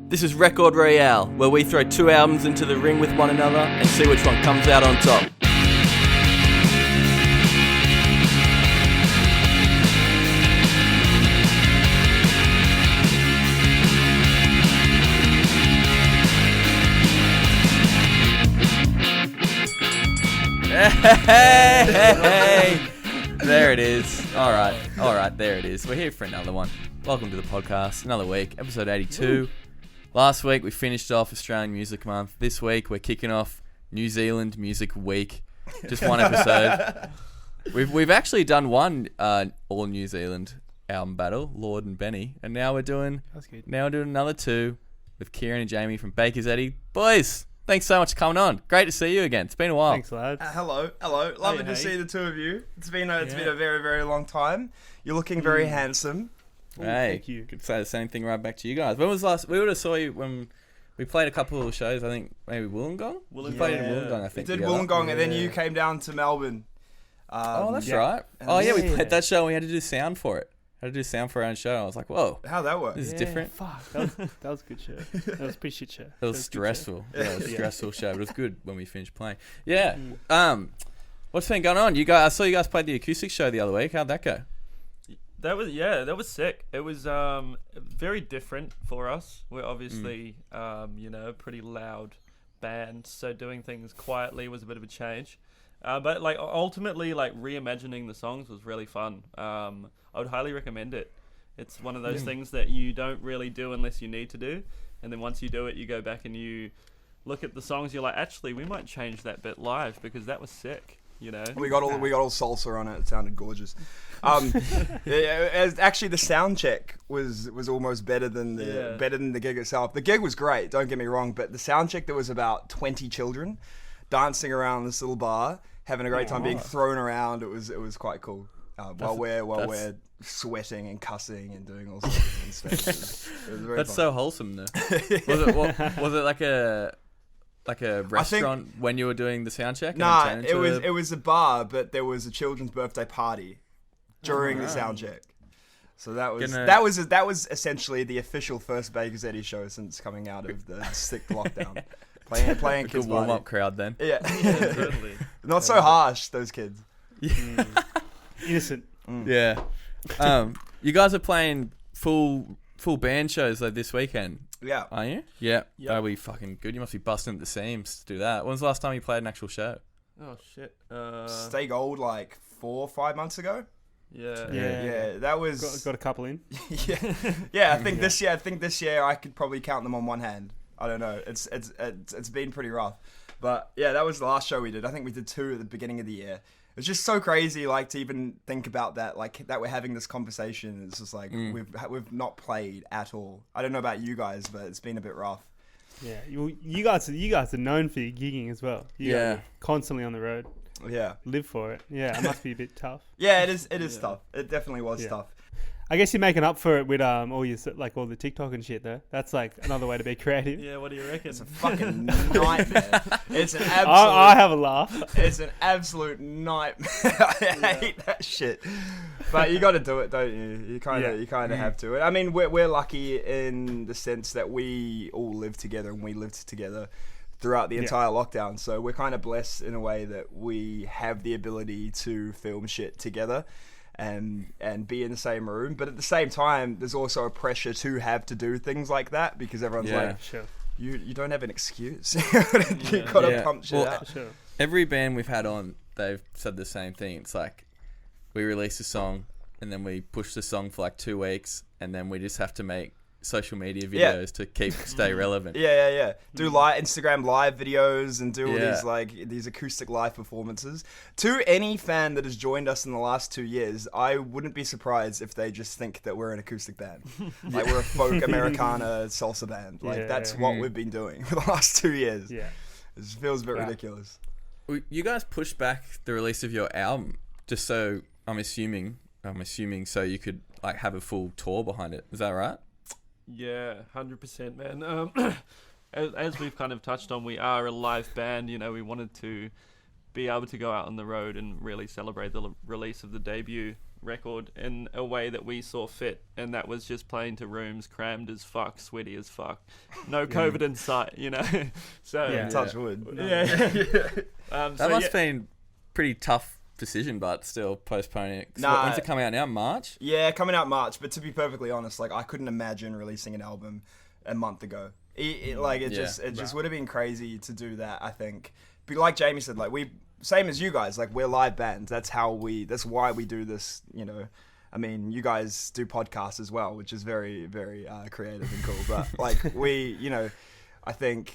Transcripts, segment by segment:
This is Record Royale, where we throw two albums into the ring with one another and see which one comes out on top. Hey! There it is. All right, there it is. We're here for another one. Welcome to the podcast. Another week, episode 82. Last week we finished off Australian Music Month. This week we're kicking off New Zealand Music Week. Just one episode. We've actually done one all New Zealand album battle, Lord and Benny, and now we're doing another two with Ciarann and Jamie from Baker's Eddy. Boys, thanks so much for coming on. Great to see you again. It's been a while. Thanks, lads. Hello. Lovely to see the two of you. It's been a very, very long time. You're looking very handsome. Hey, thank you. Could say the same thing right back to you guys. When was last? We would have saw you when we played a couple of shows. I think maybe Wollongong. We played in Wollongong. I think we did Wollongong, and then you came down to Melbourne. That's right. Oh yeah, we played that show. and We had to do sound for it. Had to do sound for our own show. I was like, whoa, how'd that work? This is different. Fuck, that was a good show. That was a pretty shit show. It was stressful. Yeah, it was a stressful show, but it was good when we finished playing. Yeah. What's been going on? You guys, I saw you guys played the acoustic show the other week. How'd that go? That was sick. It was very different for us. We're obviously a pretty loud band, so doing things quietly was a bit of a change. But like ultimately, like reimagining the songs was really fun. I would highly recommend it. It's one of those things that you don't really do unless you need to do, and then once you do it, you go back and you look at the songs. You're like, actually, we might change that bit live because that was sick. You know, we got all salsa on it. It sounded gorgeous. Actually, the sound check was almost better than the gig itself. The gig was great. Don't get me wrong, but the sound check, there was about 20 children dancing around this little bar, having a great time, being thrown around. It was quite cool. While we're sweating and cussing and doing all sorts of stuff. It was very That's fun. so wholesome, though. Was it like a restaurant when you were doing the sound check? Nah, it was a bar, but there was a children's birthday party during the sound check. So that was essentially the official first Baker's Eddy show since coming out of the sick lockdown. Playing kids' warm up crowd then. Yeah, totally. Not so harsh, those kids. Innocent. Yeah. You guys are playing full band shows like this weekend. Yeah. Are you? Yeah. That'll be fucking good. You must be busting at the seams to do that. When was the last time you played an actual show? Oh shit. Stay Gold like 4 or 5 months ago. Yeah. That was got a couple in. yeah. I think this year I could probably count them on one hand. I don't know. It's been pretty rough, but yeah, that was the last show we did. I think we did 2 at the beginning of the year. It's just so crazy, like, to even think about that, like, that we're having this conversation. It's just like we've not played at all. I don't know about you guys, but it's been a bit rough. Yeah, you guys are known for your gigging as well. You guys are constantly on the road. Yeah, live for it. Yeah, it must be a bit tough. Yeah, it is tough. It definitely was tough. I guess you're making up for it with all the TikTok and shit though. That's like another way to be creative. Yeah, what do you reckon? It's a fucking nightmare. It's an absolute. I have a laugh. It's an absolute nightmare. I hate that shit. But you got to do it, don't you? You kind of have to. I mean, we're lucky in the sense that we all live together and we lived together throughout the entire lockdown. So we're kind of blessed in a way that we have the ability to film shit together. And be in the same room, but at the same time, there's also a pressure to have to do things like that because everyone's like, sure. You don't have an excuse. You gotta pump shit out. Sure. Every band we've had on, they've said the same thing. It's like we release a song and then we push the song for like 2 weeks, and then we just have to make social media videos to stay relevant. Yeah. Do Instagram live videos and do all these acoustic live performances. To any fan that has joined us in the last 2 years, I wouldn't be surprised if they just think that we're an acoustic band. Like we're a folk Americana salsa band. Like that's what we've been doing for the last 2 years. Yeah. It feels a bit ridiculous. You guys pushed back the release of your album just so I'm assuming so you could like have a full tour behind it. Is that right? Yeah, 100%, man. As we've kind of touched on, we are a live band. You know, we wanted to be able to go out on the road and really celebrate the release of the debut record in a way that we saw fit, and that was just playing to rooms crammed as fuck, sweaty as fuck, no COVID in sight, you know. So Touch wood. That must have been pretty tough decision, but still postponing it. So when's it coming out now? March? Yeah, coming out March. But to be perfectly honest, like I couldn't imagine releasing an album a month ago. It just would have been crazy to do that. I think, but like Jamie said, like same as you guys, like we're live bands. That's why we do this. You know, I mean, you guys do podcasts as well, which is very, very creative and cool. But like I think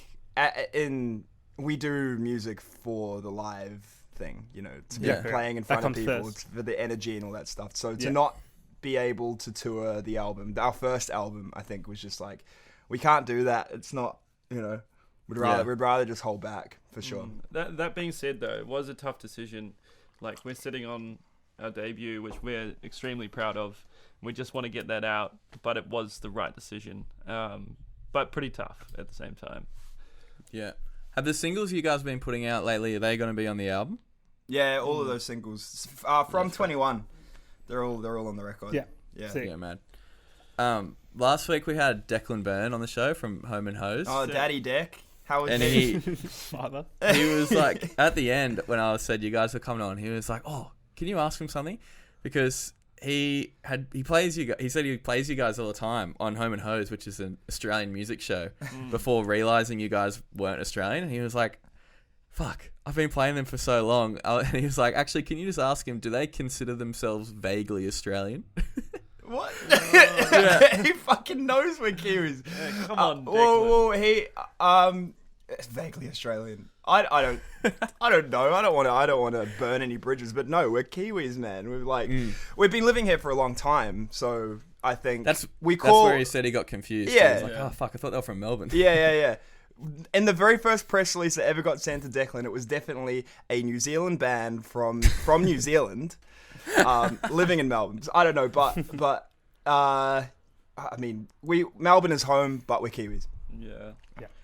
we do music for the live thing, you know, to be playing in front of people, for the energy and all that stuff. So to not be able to tour the album, our first album, I think was just like, we can't do that. It's not, you know, we'd rather just hold back for sure. That being said, though, it was a tough decision. Like, we're sitting on our debut, which we're extremely proud of. We just want to get that out, but it was the right decision. But pretty tough at the same time. Yeah. Have the singles you guys have been putting out lately, are they going to be on the album? Yeah, all of those singles from 21, they're all on the record. Yeah, man. Last week we had Declan Byrne on the show from Home and Hose. Oh, Daddy Deck, how was and he? Father. He was like, at the end when I said you guys were coming on, he was like, "Oh, can you ask him something?" Because he said he plays you guys all the time on Home and Hose, which is an Australian music show. Before realizing you guys weren't Australian, and he was like, "Fuck, I've been playing them for so long." And he was like, "Actually, can you just ask him? Do they consider themselves vaguely Australian?" What? He fucking knows we're Kiwis. Yeah, come on, well, he vaguely Australian. I don't know. I don't want to burn any bridges, but no, we're Kiwis, man. We've been living here for a long time, so I think that's where he said he got confused. Yeah. He was like, "Oh fuck, I thought they were from Melbourne." Yeah. In the very first press release that ever got sent to Declan, it was definitely a New Zealand band from New Zealand, living in Melbourne. I don't know, but I mean, Melbourne is home, but we're Kiwis. Yeah.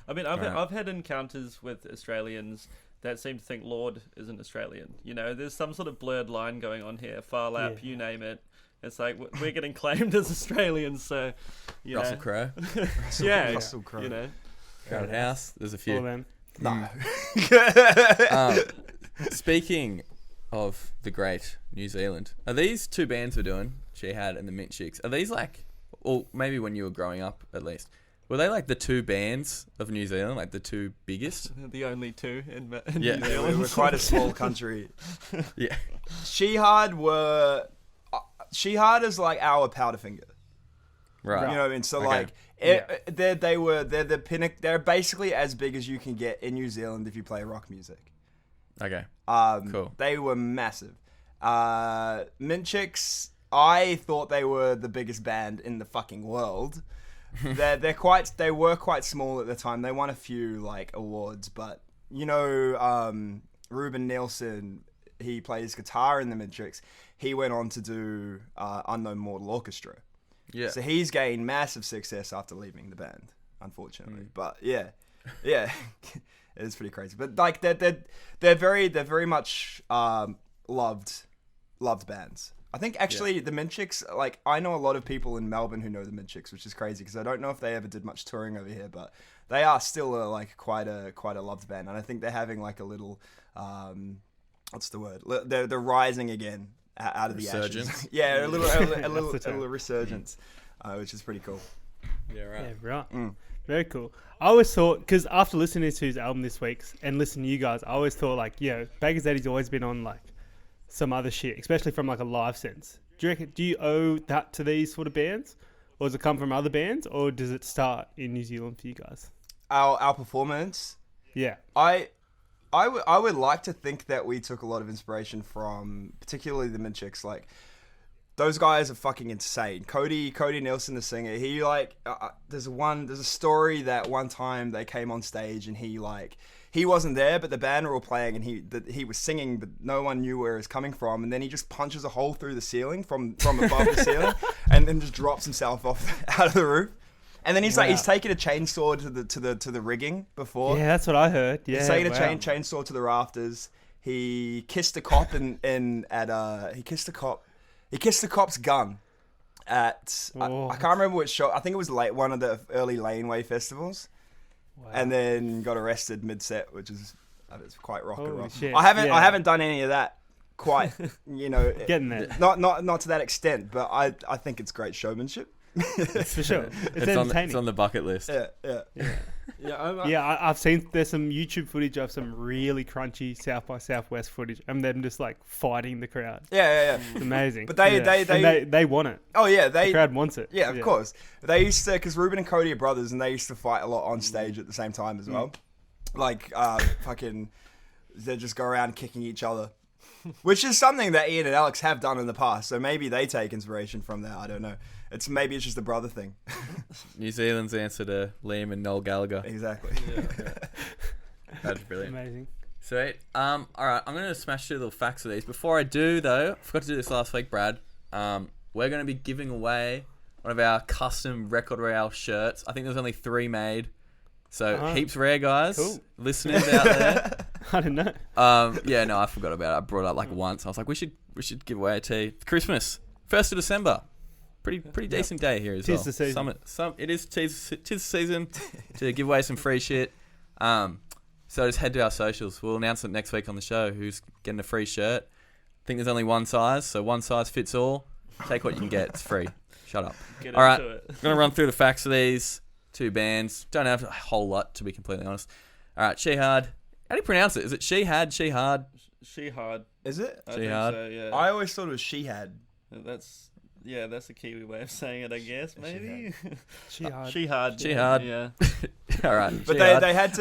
I mean, I've had encounters with Australians that seem to think Lord isn't Australian. You know, there's some sort of blurred line going on here. Far Lap, you name it. It's like we're getting claimed as Australians, so you Russell know. Crowe. Russell Crowe. You know. Crowded House. There's a few. Oh, man. No. Speaking of the great New Zealand, are these two bands we're doing, Shihad and the Mint Chicks, are these like, or maybe when you were growing up at least, were they like the two bands of New Zealand, like the two biggest? The only two in New Yeah, Zealand. we're quite a small country. Yeah. Shihad is like our Powderfinger. Right. You know what I mean? So Okay. like, they're the pinnacle. They're basically as big as you can get in New Zealand if you play rock music. Okay. Cool. They were massive. Mint Chicks, I thought they were the biggest band in the fucking world. They were quite small at the time. They won a few like awards, but you know, Ruben Nielsen, he plays guitar in the Mint Chicks. He went on to do Unknown Mortal Orchestra. Yeah. So he's gained massive success after leaving the band, unfortunately. But yeah, it is pretty crazy. But like they're very much loved bands. I think actually the Mint Chicks, like I know a lot of people in Melbourne who know the Mint Chicks, which is crazy because I don't know if they ever did much touring over here, but they are still quite a loved band, and I think they're having like a little what's the word? They're rising again out of the Resurgence? ashes. Yeah, a little resurgence, which is pretty cool. Yeah, right. Yeah, right. Very cool. I always thought, because after listening to his album this week and listening to you guys, I always thought like, Baker's Eddie's always been on like some other shit, especially from like a live sense. Do you owe that to these sort of bands, or does it come from other bands, or does it start in New Zealand for you guys? Our performance. Yeah. I would like to think that we took a lot of inspiration from particularly the Mint Chicks. Like those guys are fucking insane. Cody Nielsen, the singer, he like there's a story that one time they came on stage and he wasn't there, but the band were all playing and he was singing, but no one knew where it was coming from, and then he just punches a hole through the ceiling from above the ceiling and then just drops himself off out of the roof. And then he's taken a chainsaw to the rigging before. Yeah, that's what I heard. Yeah, he's taken a chainsaw to the rafters. He kissed a cop he kissed a cop He kissed the cop's gun at I can't remember which show. I think it was one of the early Laneway festivals, and then got arrested mid-set, which is it's quite rock and roll. Shit. I haven't done any of that quite, getting there. Not to that extent, but I think it's great showmanship. For sure. It's it's on the bucket list. Yeah. I've seen there's some YouTube footage of some really crunchy South by Southwest footage, and them just like fighting the crowd. Yeah. It's amazing. But they want it. Oh yeah, The crowd wants it. Yeah, of course. They used to, because Ruben and Cody are brothers, and they used to fight a lot on stage at the same time as well. Like fucking, they just go around kicking each other, which is something that Ian and Alex have done in the past. So maybe they take inspiration from that. I don't know. Maybe it's just a brother thing. New Zealand's answer to Liam and Noel Gallagher. Exactly. That's brilliant. Amazing. Sweet. All right, I'm going to smash through the little facts of these. Before I do, though, I forgot to do this last week, Brad. We're going to be giving away one of our custom Record Royale shirts. I think there's only 3 made. So heaps rare, guys. Cool. Listeners out there. I don't know. I forgot about it. I brought it up once. I was like, we should give away a tee. Christmas, 1st of December. Pretty decent day here as well. Tis the season. It is tis the season to give away some free shit. So just head to our socials. We'll announce it next week on the show who's getting a free shirt. I think there's only one size, so one size fits all. Take what you can get. It's free. Shut up. All right, I'm going to run through the facts of these 2 bands. Don't have a whole lot, to be completely honest. All right, Shihad. How do you pronounce it? Is it Shihad? Shihad. Is it? I think so, yeah. I always thought it was Shihad. That's a Kiwi way of saying it, I guess. Maybe. Shihad. Yeah. All right. But they had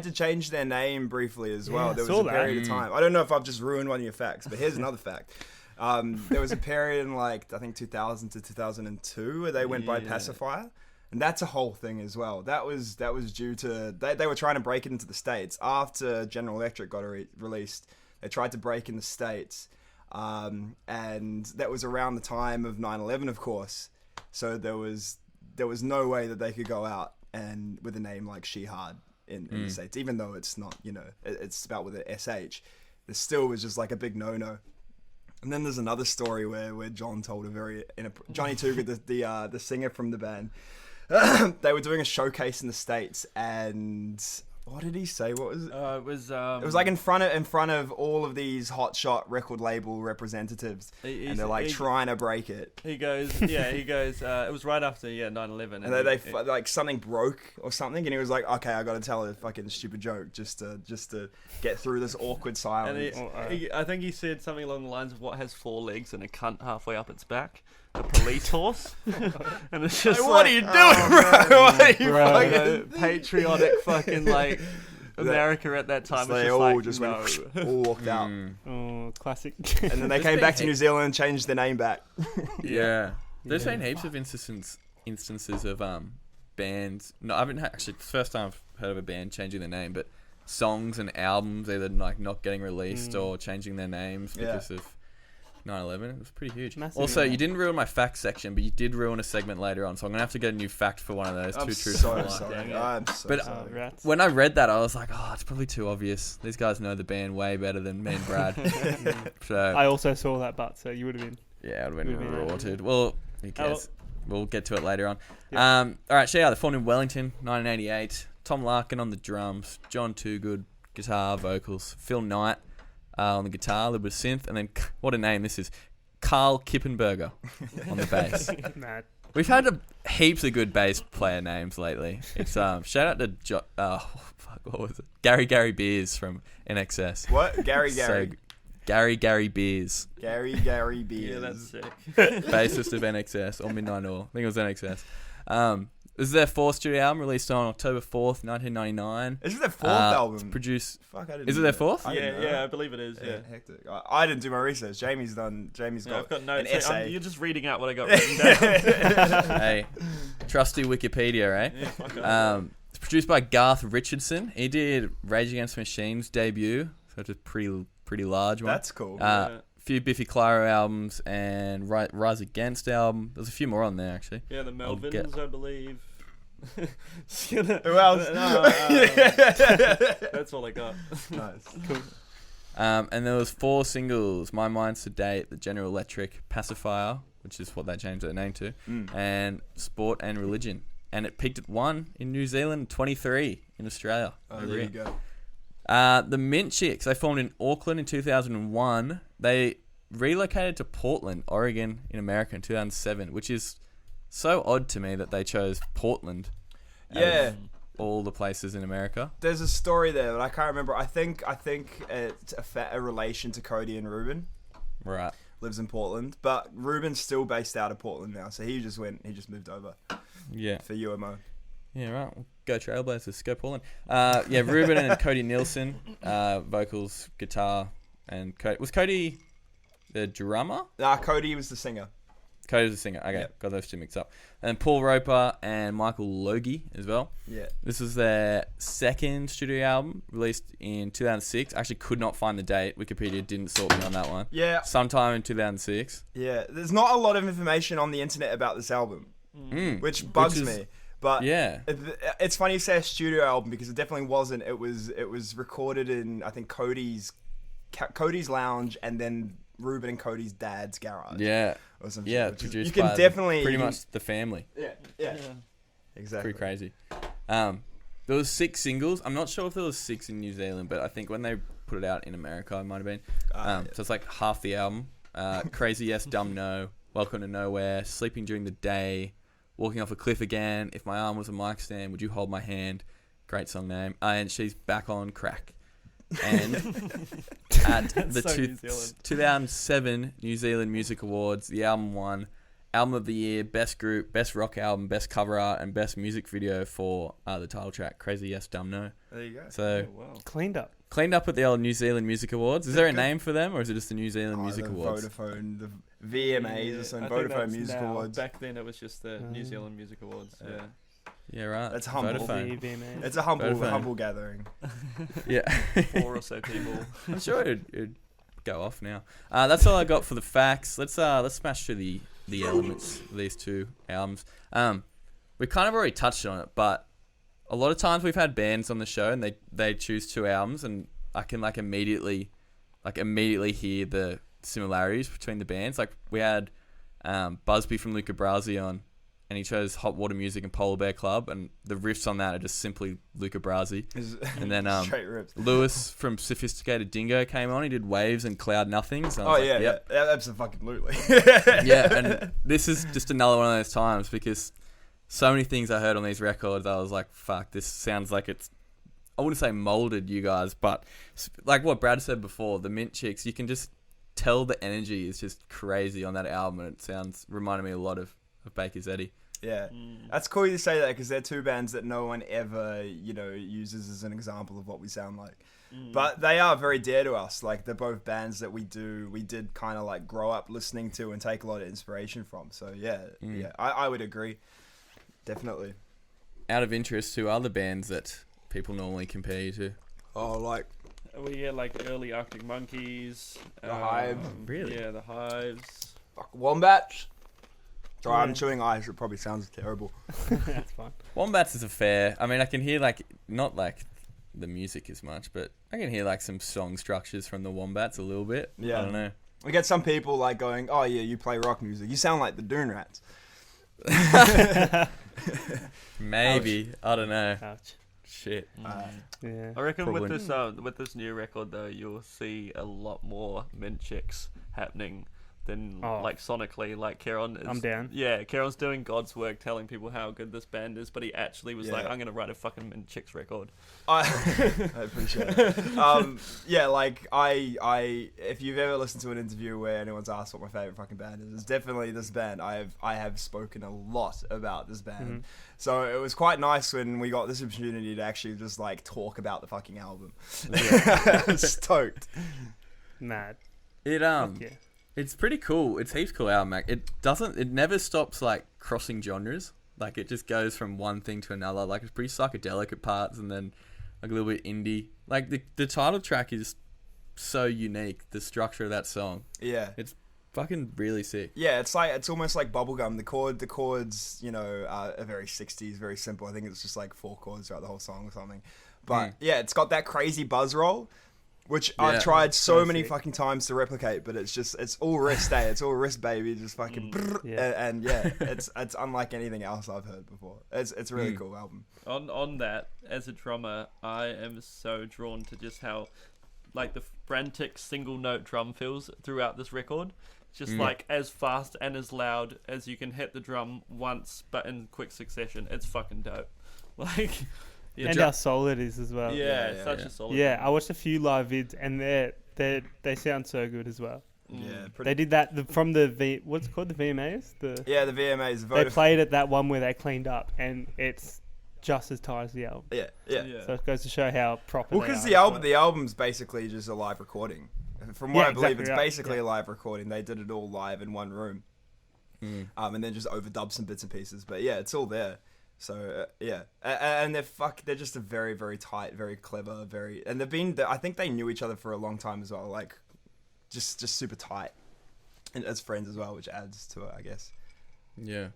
to change their name briefly as well. Yeah, there was a period of time. I don't know if I've just ruined one of your facts, but here's another fact. There was a period in I think 2000 to 2002 where they went by Pacifier. And that's a whole thing as well. That was due to they were trying to break it into the States after General Electric got released. They tried to break in the States. And that was around the time of 9/11, of course. So there was no way that they could go out and with a name like Shihad in the States, even though it's not, it's spelled with an SH. There still was just like a big no-no. And then there's another story where John told Johnny Toogood, the singer from the band, they were doing a showcase in the States, and what did he say? What was it? It was like in front of all of these hotshot record label representatives, and they're trying to break it. He goes. It was right after 9/11, and they like something broke or something, and he was like, "Okay, I got to tell a fucking stupid joke just to get through this awkward silence." And I think he said something along the lines of, "What has 4 legs and a cunt halfway up its back? A police horse." And it's just what are you doing, bro? What are you fucking patriotic fucking America at that time? They all walked out. Oh, classic. And then they came back to New Zealand and changed their name back. Yeah. There's been heaps of instances of bands. No, I haven't actually. It's the first time I've heard of a band changing their name, but songs and albums either not getting released or changing their names because of 9/11. It was pretty huge. Massive, also, you didn't ruin my fact section, but you did ruin a segment later on, so I'm gonna have to get a new fact for one of those. I'm Too true. so sorry. I'm so But sorry. when I read that, I was like, it's probably too obvious. These guys know the band way better than me and Brad. So I also saw that, but so you would have been. Yeah, it would have been raw, dude. Well, who cares? We'll get to it later on. Yep. All right, Shihad, they're formed in Wellington, 1988. Tom Larkin on the drums, John Toogood, guitar, vocals, Phil Knight on the guitar, a little bit of synth, and then, what a name this is, Carl Kippenberger on the bass. Mad. We've had heaps of good bass player names lately. It's shout out to what was it? Gary Beers from NXS. What? Gary. So, Gary Beers. Gary Beers. Yeah, that's sick. Bassist of NXS or Midnight Oil. I think it was NXS. This is their 4th studio album, released on October 4th, 1999. Is it their 4th album? Produced. Fuck, I didn't. Is it their 4th? Yeah, I believe it is. Yeah. Hectic. I didn't do my research. Jamie's got I've got notes. an essay. You're just reading out what I got written down. Hey, trusty Wikipedia, eh? It's produced by Garth Richardson. He did Rage Against the Machine's debut, so it's a pretty large one. That's cool. A few Biffy Clyro albums and Rise Against album. There's a few more on there, actually. Yeah, the Melvins, I believe. Who else? That's all I got. Nice. Cool. And there was 4 singles: My Mind, Sedate, The General Electric, Pacifier, which is what they changed their name to, and Sport and Religion. And it peaked at 1 in New Zealand, 23 in Australia. Oh, there you go. The Mint Chicks, they formed in Auckland in 2001. They relocated to Portland, Oregon in America in 2007, which is so odd to me that they chose Portland. Yeah. All the places in America. There's a story there, but I can't remember. I think it's a relation to Cody and Ruben. Right. Lives in Portland, but Ruben's still based out of Portland now, so he just moved over. Yeah. For UMO. Yeah, right. Well, go Trailblazers. Go Portland. Yeah, Ruben and Cody Nielsen, vocals, guitar, and Cody. Was Cody the drummer? Nah, Cody was the singer. Cody was the singer. Okay, Yep. got those 2 mixed up. And Paul Roper and Michael Logie as well. Yeah. This was their 2nd studio album, released in 2006. I actually could not find the date. Wikipedia didn't sort me on that one. Yeah. Sometime in 2006. Yeah. There's not a lot of information on the internet about this album, which bugs me. But yeah, it's funny you say a studio album because it definitely wasn't. It was recorded in, I think, Cody's lounge and then Ruben and Cody's dad's garage. Yeah. Or some Yeah, shit, produced you can by definitely pretty much the family. Yeah. Exactly. Pretty crazy. There was 6 singles. I'm not sure if there was 6 in New Zealand, but I think when they put it out in America, it might have been. So it's like half the album. Crazy Yes, Dumb No, Welcome to Nowhere, Sleeping During the Day, Walking Off a Cliff Again, If My Arm Was a Mic Stand, Would You Hold My Hand? Great song name. And She's Back on Crack. And at the 2007 New Zealand Music Awards, the album won Album of the Year, Best Group, Best Rock Album, Best Cover Art, and Best Music Video for the title track, Crazy Yes, Dumb No. There you go. So, Cleaned up at the old New Zealand Music Awards. Is there a name for them, or is it just the New Zealand Music the Awards? Vodafone, the VMAs or something. Vodafone Music Awards. Back then, it was just the New Zealand Music Awards. Yeah. Yeah, right. That's humble. Vodafone. It's a humble Vodafone. gathering. Yeah. 4 or so people. I'm sure it'd go off now. That's all I got for the facts. Let's smash through the elements of these 2 albums. We kind of already touched on it, but a lot of times we've had bands on the show and they choose 2 albums, and I can immediately hear the similarities between the bands. Like we had Busby from Luca Brasi on, and he chose Hot Water Music and Polar Bear Club, and the riffs on that are just simply Luca Brasi. And then Straight rips. Lewis from Sophisticated Dingo came on. He did Waves and Cloud Nothings. And I Oh was yeah, like, absolutely. yeah, and this is just another one of those times because so many things I heard on these records, I was like, fuck, this sounds like it's, I wouldn't say molded you guys, but like what Brad said before, the Mint Chicks, you can just tell the energy is just crazy on that album, and it reminded me a lot of Baker's Eddy. Yeah, that's cool you say that because they're 2 bands that no one ever, uses as an example of what we sound like. But they are very dear to us. Like they're both bands that we did kind of like grow up listening to and take a lot of inspiration from. So yeah, I would agree, definitely. Out of interest, who are the bands that people normally compare you to? Oh, like We get like early Arctic Monkeys. The Hive. Really? Yeah, the Hives. Wombats. Sorry, I'm chewing ice. It probably sounds terrible. That's fine. Wombats is a fair. I mean, I can hear not the music as much, but I can hear some song structures from the Wombats a little bit. Yeah. I don't know. We get some people going, oh yeah, you play rock music. You sound like the Dune Rats. Maybe. Ouch. I don't know. Ouch. Shit. Yeah. I reckon Probably. with this new record though, you'll see a lot more Mint Chicks happening than sonically. Like Ciarann is, I'm down. Yeah, Ciarann's doing God's work, telling people how good this band is, but he actually was like, Yeah. I'm gonna write a fucking Mint Chicks record. I appreciate it. Yeah, like I if you've ever listened to an interview where anyone's asked what my favorite fucking band is, it's definitely this band. I have spoken a lot about this band. So it was quite nice when we got this opportunity to actually just talk about the fucking album. Yeah. Stoked. Mad. Yeah. It's It's pretty cool. It's heaps cool album, Mac. It never stops crossing genres. It just goes from one thing to another. It's pretty psychedelic at parts and then a little bit indie. The title track is so unique, the structure of that song. Yeah. It's fucking really sick. Yeah, it's almost like bubblegum. The chords, are very 60s, very simple. I think it's just 4 chords throughout the whole song or something. But yeah, it's got that crazy buzz roll. which Yeah. I've tried so So many sick. fucking times to replicate, but it's all wrist, eh? It's all wrist, baby. Just fucking and yeah, it's unlike anything else I've heard before. It's a really cool album. On that, as a drummer, I am so drawn to just how, like, the frantic single note drum feels throughout this record. Just like as fast and as loud as you can hit the drum once, but in quick succession. It's fucking dope. Like, yeah, And how solid it is as well. yeah, such a solid. Yeah, drum. I watched a few live vids, and they sound so good as well. Yeah, They did that from the what's it called, the VMAs. The VMAs they voted. played at that one where they cleaned up, and it's just as tight as the album. Yeah. So it goes to show how proper. Well, they because are the as album, well. the album's basically just a live recording. From what Yeah, I believe, exactly it's right. basically Yeah. a live recording. They did it all live in one room, and then just overdubbed some bits and pieces. But yeah, it's all there. So yeah, and they're just a very, very tight, very clever, and I think they knew each other for a long time as well. Like, just super tight, and as friends as well, which adds to it, I guess. Yeah.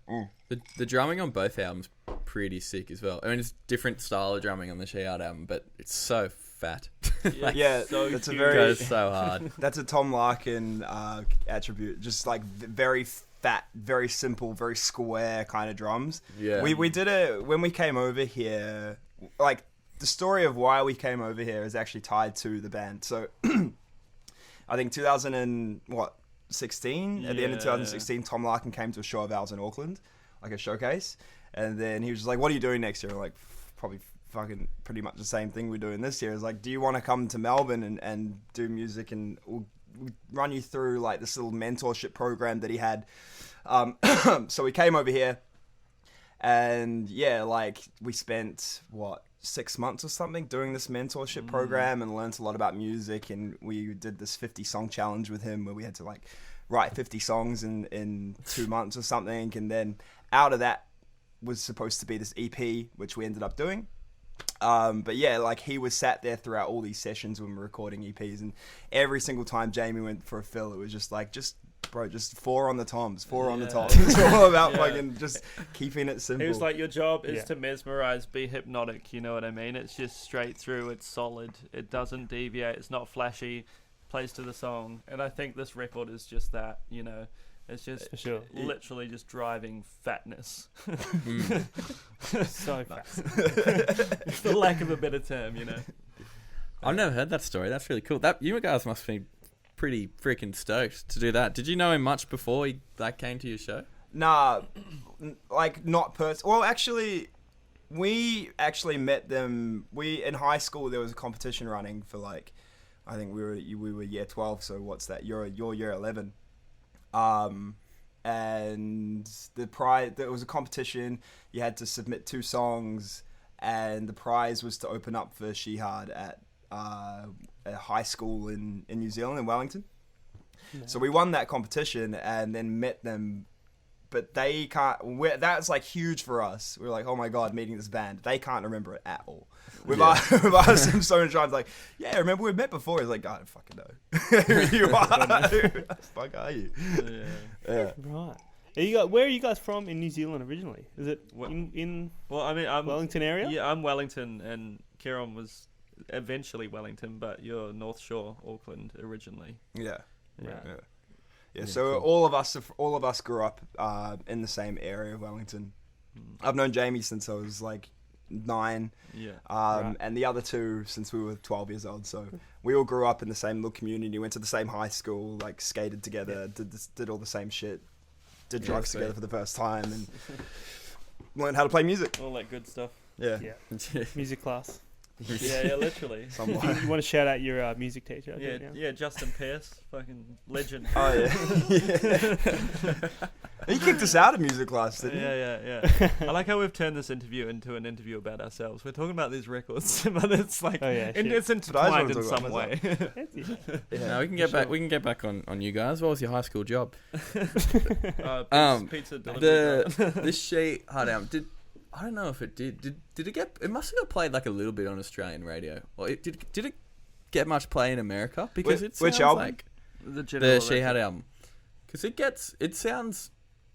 The drumming on both albums pretty sick as well. I mean, it's different style of drumming on the Shihad album, but it's so fat. Yeah, so that's a huge. It very goes so hard. that's a Tom Larkin attribute. Just like very fat, very simple, very square kind of drums. Yeah. We did it when we came over here. Like, the story of why we came over here is actually tied to the band. So I think 2016 at the end of Yeah. 2016, Tom Larkin came to a show of ours in Auckland, like a showcase, and then he was just like, "What are you doing next year?" We're like, probably fucking pretty much the same thing we're doing this year. Is like, do you want to come to Melbourne and do music, and we'll run you through like this little mentorship program that he had. So we came over here, and yeah, like we spent 6 months or something doing this mentorship program, and learned a lot about music. And we did this 50 song challenge with him where we had to like write 50 songs in 2 months or something. And then out of that was supposed to be this EP, which we ended up doing. But yeah, like he was sat there throughout all these sessions when we were recording EPs, and every single time Jamie went for a fill, it was just like, just four on the toms, on the toms. It's all about fucking just keeping it simple. It was like, your job is Yeah. to mesmerize, be hypnotic, you know what I mean? It's just straight through, it's solid, it doesn't deviate, it's not flashy, plays to the song. And I think this record is just that, you know, it's just For sure. literally just driving fatness. So fat. For lack of a better term, you know. I've never heard that story. That's really cool. That you guys must be pretty freaking stoked to do that. Did you know him much before he came to your show? Nah, like not Well, actually, we actually met them. In high school there was a competition running for like, I think we were year 12. So what's that? You're year 11. And the prize, there was a competition. You had to submit 2 songs, and the prize was to open up for Shihad at a high school in New Zealand, in Wellington. Yeah. So we won that competition and then met them, but they can't. That's like huge for us. We're like, oh my god, meeting this band. They can't remember it at all. We've asked him so many times, like, yeah, remember we met before? He's like, I don't fucking know who you are. Who the fuck are you? Yeah. Right. Where are you guys from in New Zealand originally? Is it in Well, I mean, I'm Wellington area? Yeah, I'm Wellington, and Ciarann was eventually Wellington, but you're North Shore, Auckland originally. Yeah. Right. Yeah. So cool. all of us grew up in the same area of Wellington. I've known Jamie since I was like 9. Yeah. Right. And the other 2 since we were 12 years old. So we all grew up in the same little community, went to the same high school, like skated together, did all the same shit, did drugs sweet. together for the first time, and learned how to play music. All that good stuff. Yeah. Yeah. Music class. Yeah, literally. Somewhat. You want to shout out your music teacher? Yeah, don't you? yeah, Justin Pearce, fucking legend. Oh yeah. He kicked us out of music class, didn't he? Yeah. I like how we've turned this interview into an interview about ourselves. We're talking about these records, but it's like, Oh, yeah, shit. it's wanna intertwined in talk about some way. Yeah. No, we can get back. We can get back on you guys. What was your high school job? Pizza delivery. The Shihad album. I don't know if it did. Did it get? It must have got played like a little bit on Australian radio. Or did it get much play in America? Because it sounds Which album? like The the Shihad album. Because it sounds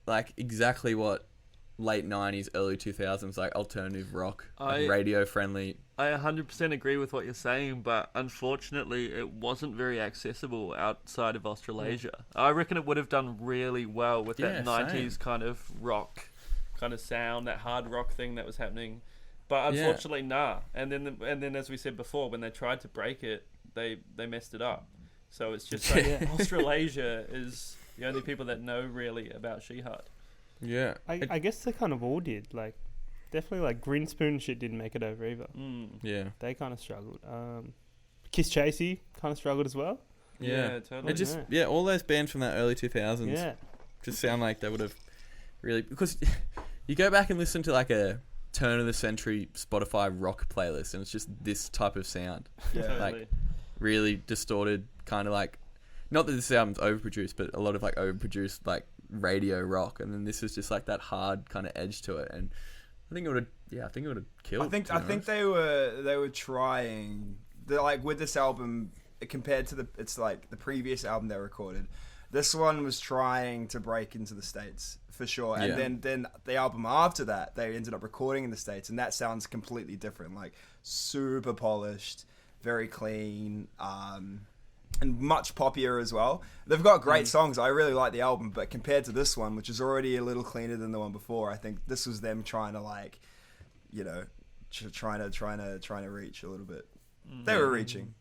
like exactly what late 90s, early 2000s, like alternative rock, I- like radio friendly. I 100% agree with what you're saying, but unfortunately, it wasn't very accessible outside of Australasia. I reckon it would have done really well with that 90s kind of rock kind of sound, that hard rock thing that was happening. But unfortunately, nah. And then, as we said before, when they tried to break it, they messed it up. So it's just like Australasia is the only people that know really about Shihad. Yeah. I guess they kind of all did. Like, definitely, like, Green Spoon shit didn't make it over either. Yeah. They kind of struggled. Kiss Chasey kind of struggled as well. Yeah, totally. It just all those bands from that early 2000s just sound like they would have really, because you go back and listen to like a turn of the century Spotify rock playlist and it's just this type of sound. Yeah. Like really distorted, kind of like, not that this album's overproduced, but a lot of like overproduced like radio rock, and then this is just like that hard kind of edge to it, and I think it would have killed. I think they were trying, like with this album compared to the previous album they recorded. This one was trying to break into the States for sure, and then the album after that they ended up recording in the States, and that sounds completely different, like super polished, very clean, and much poppier as well. They've got great songs. I really like the album, but compared to this one, which is already a little cleaner than the one before, I think this was them trying to like, you know, trying to reach a little bit. They were reaching.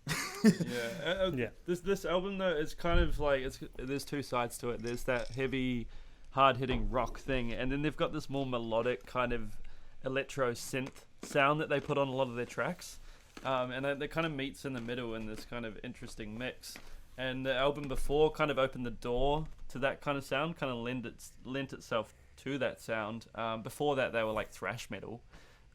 This album though is kind of like there's two sides to it. There's that heavy, hard-hitting rock thing, and then they've got this more melodic kind of electro synth sound that they put on a lot of their tracks, and that kind of meets in the middle in this kind of interesting mix. And the album before kind of opened the door to that kind of sound, kind of lent itself to that sound. Before that, they were like thrash metal.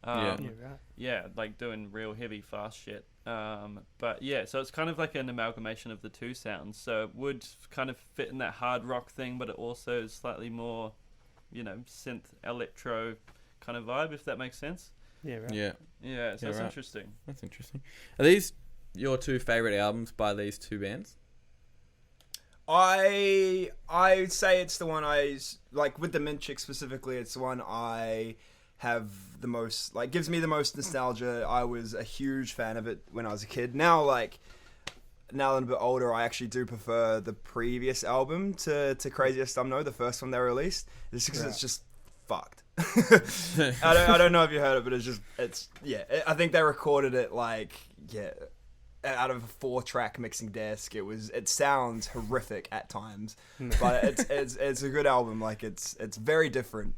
Like doing real heavy, fast shit. But yeah, so it's kind of like an amalgamation of the two sounds. So it would kind of fit in that hard rock thing, but it also is slightly more, you know, synth electro kind of vibe, if that makes sense. Yeah, right. Yeah, so that's interesting. That's interesting. Are these your two favourite albums by these two bands? I say it's the one I like with the Mint Chick specifically. It's the one I have the most, like, gives me the most nostalgia. I was a huge fan of it when I was a kid. Now that I'm a bit older, I actually do prefer the previous album to Craziest Dumb No, the first one they released. It's because it's just fucked. I don't know if you heard it, but I think they recorded it out of a 4-track mixing desk. It sounds horrific at times, but it's a good album. Like it's very different.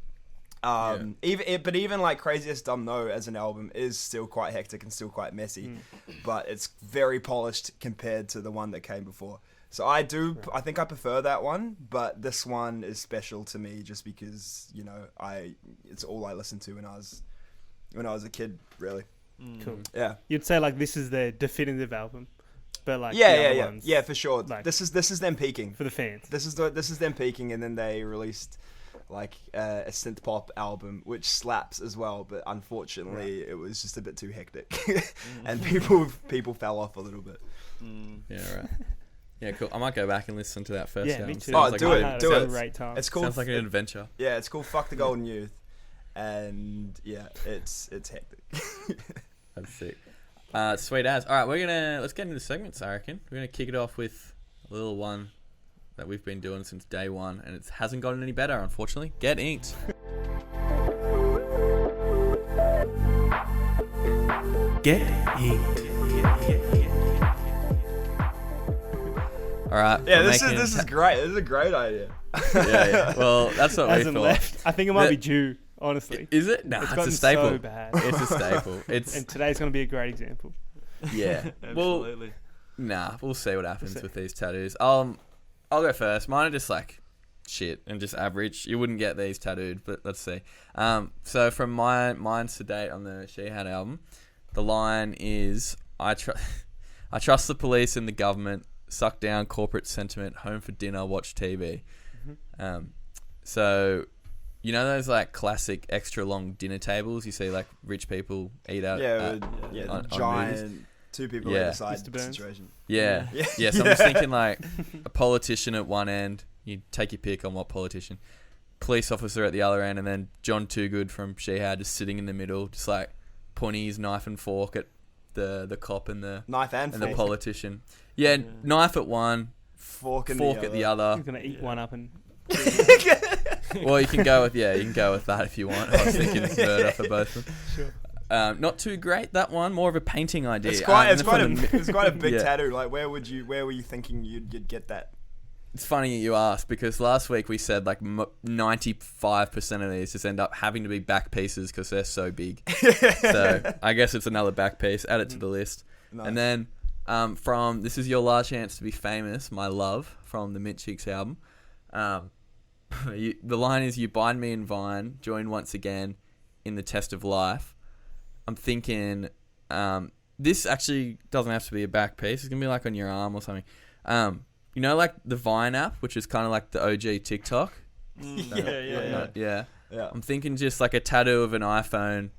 Even like Craziest Dumb No as an album is still quite hectic and still quite messy, but it's very polished compared to the one that came before. So I think I prefer that one, but this one is special to me just because, you know, it's all I listened to when I was a kid, really. Cool. Yeah. You'd say like this is their definitive album, but like ones, for sure. Like, this is them peaking for the fans. This is them peaking, and then they released like a synth pop album which slaps as well, but unfortunately it was just a bit too hectic, and people fell off a little bit. Yeah, right. Yeah, cool. I might go back and listen to that first album. Me too. Sounds Do it. Great time. It's cool. Sounds like an adventure. Yeah, it's called Fuck the Golden Youth, and yeah, it's hectic. That's sick. Sweet as. All right, let's get into the segments. I reckon we're gonna kick it off with a little one that we've been doing since day one, and it hasn't gotten any better, unfortunately. Get inked. Get inked. All right. Yeah, this is great. This is a great idea. Yeah. Well, that's what we thought. Left. I think it might be due. Honestly, is it? Nah, it's a staple. So bad. It's a staple. And today's going to be a great example. Yeah. Absolutely. We'll see what happens with these tattoos. I'll go first. Mine are just like shit and just average. You wouldn't get these tattooed, but let's see. So from mine's to date on the Shihad album, the line is I trust the police and the government. Suck down corporate sentiment. Home for dinner. Watch TV. So. You know those like classic extra long dinner tables you see like rich people eat out? The giant two people either side situation. Yeah. So I'm just thinking like a politician at one end. You take your pick on what politician. police officer at the other end, and then John Toogood from Shihad just sitting in the middle, just like pointing his knife and fork at the cop and the Knife and the fork. politician. Yeah, knife at one, Fork, at the other. He's gonna eat one up and. Well, you can go with that if you want. I was thinking murder for both of them. Sure. Not too great, that one. More of a painting idea. It's quite And it's quite a big Yeah. tattoo. Like, where were you thinking you'd get that? It's funny you asked, because last week we said like 95% of these just end up having to be back pieces because they're so big. So I guess it's another back piece. Add it to the list. Nice. And then from This Is Your Last Chance to Be Famous, My Love, from the Mint Chicks album. The line is, "You bind me in vine, join once again in the test of life." I'm thinking this actually doesn't have to be a back piece. It's going to be like on your arm or something. You know, like the Vine app, which is kind of like the OG TikTok? Yeah. Yeah. I'm thinking just like a tattoo of an iPhone,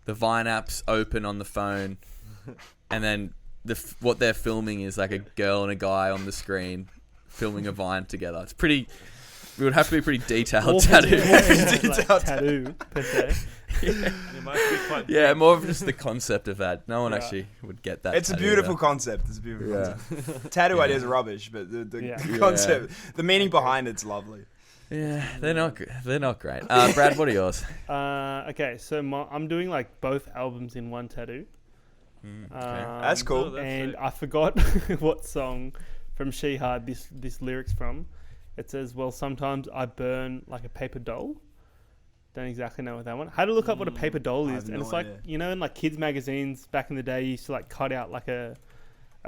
the Vine app's open on the phone, and then what they're filming is like a girl and a guy on the screen filming a Vine together. It's pretty... It would have to be a pretty detailed tattoo. Tattoo, per se. It might be quite Yeah, more of just the concept of that. No one Yeah. actually would get that. It's a tattoo, beautiful though. concept. It's a beautiful Yeah. concept. Tattoo Yeah. ideas are rubbish, but the Yeah. concept, the meaning behind it's lovely. Yeah, they're not great. Brad, what are yours? Okay, so I'm doing like both albums in one tattoo. Okay. That's cool. Oh, that's And sick. I forgot what song from Shihad this lyrics from. It says, "Well, sometimes I burn like a paper doll." Don't exactly know what that one. I had to look up what a paper doll I is, have and no it's like, idea. you know, in like kids magazines back in the day, you used to like cut out like a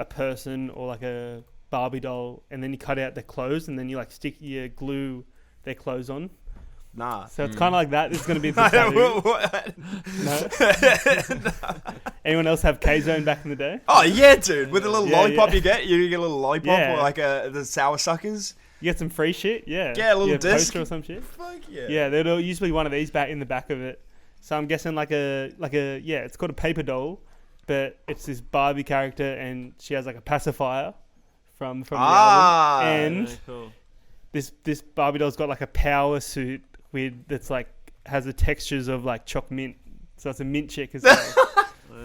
person or like a Barbie doll, and then you cut out their clothes, and then you like glue their clothes on. Nah. So it's kind of like that. This is going to be the I don't- tattoo. No. Anyone else have K-Zone back in the day? Oh yeah, dude! With a little Yeah, lollipop, yeah. you get a little lollipop Yeah. or like the sour suckers. You get some free shit, yeah. Yeah, a little You get disc. poster or some shit. Fuck yeah. Yeah, there'll usually be one of these back in the back of it. So I'm guessing like a it's called a paper doll, but it's this Barbie character and she has like a pacifier from the album. And Very cool. this Barbie doll's got like a power suit that's like has the textures of like choc mint. So it's a mint chick as well.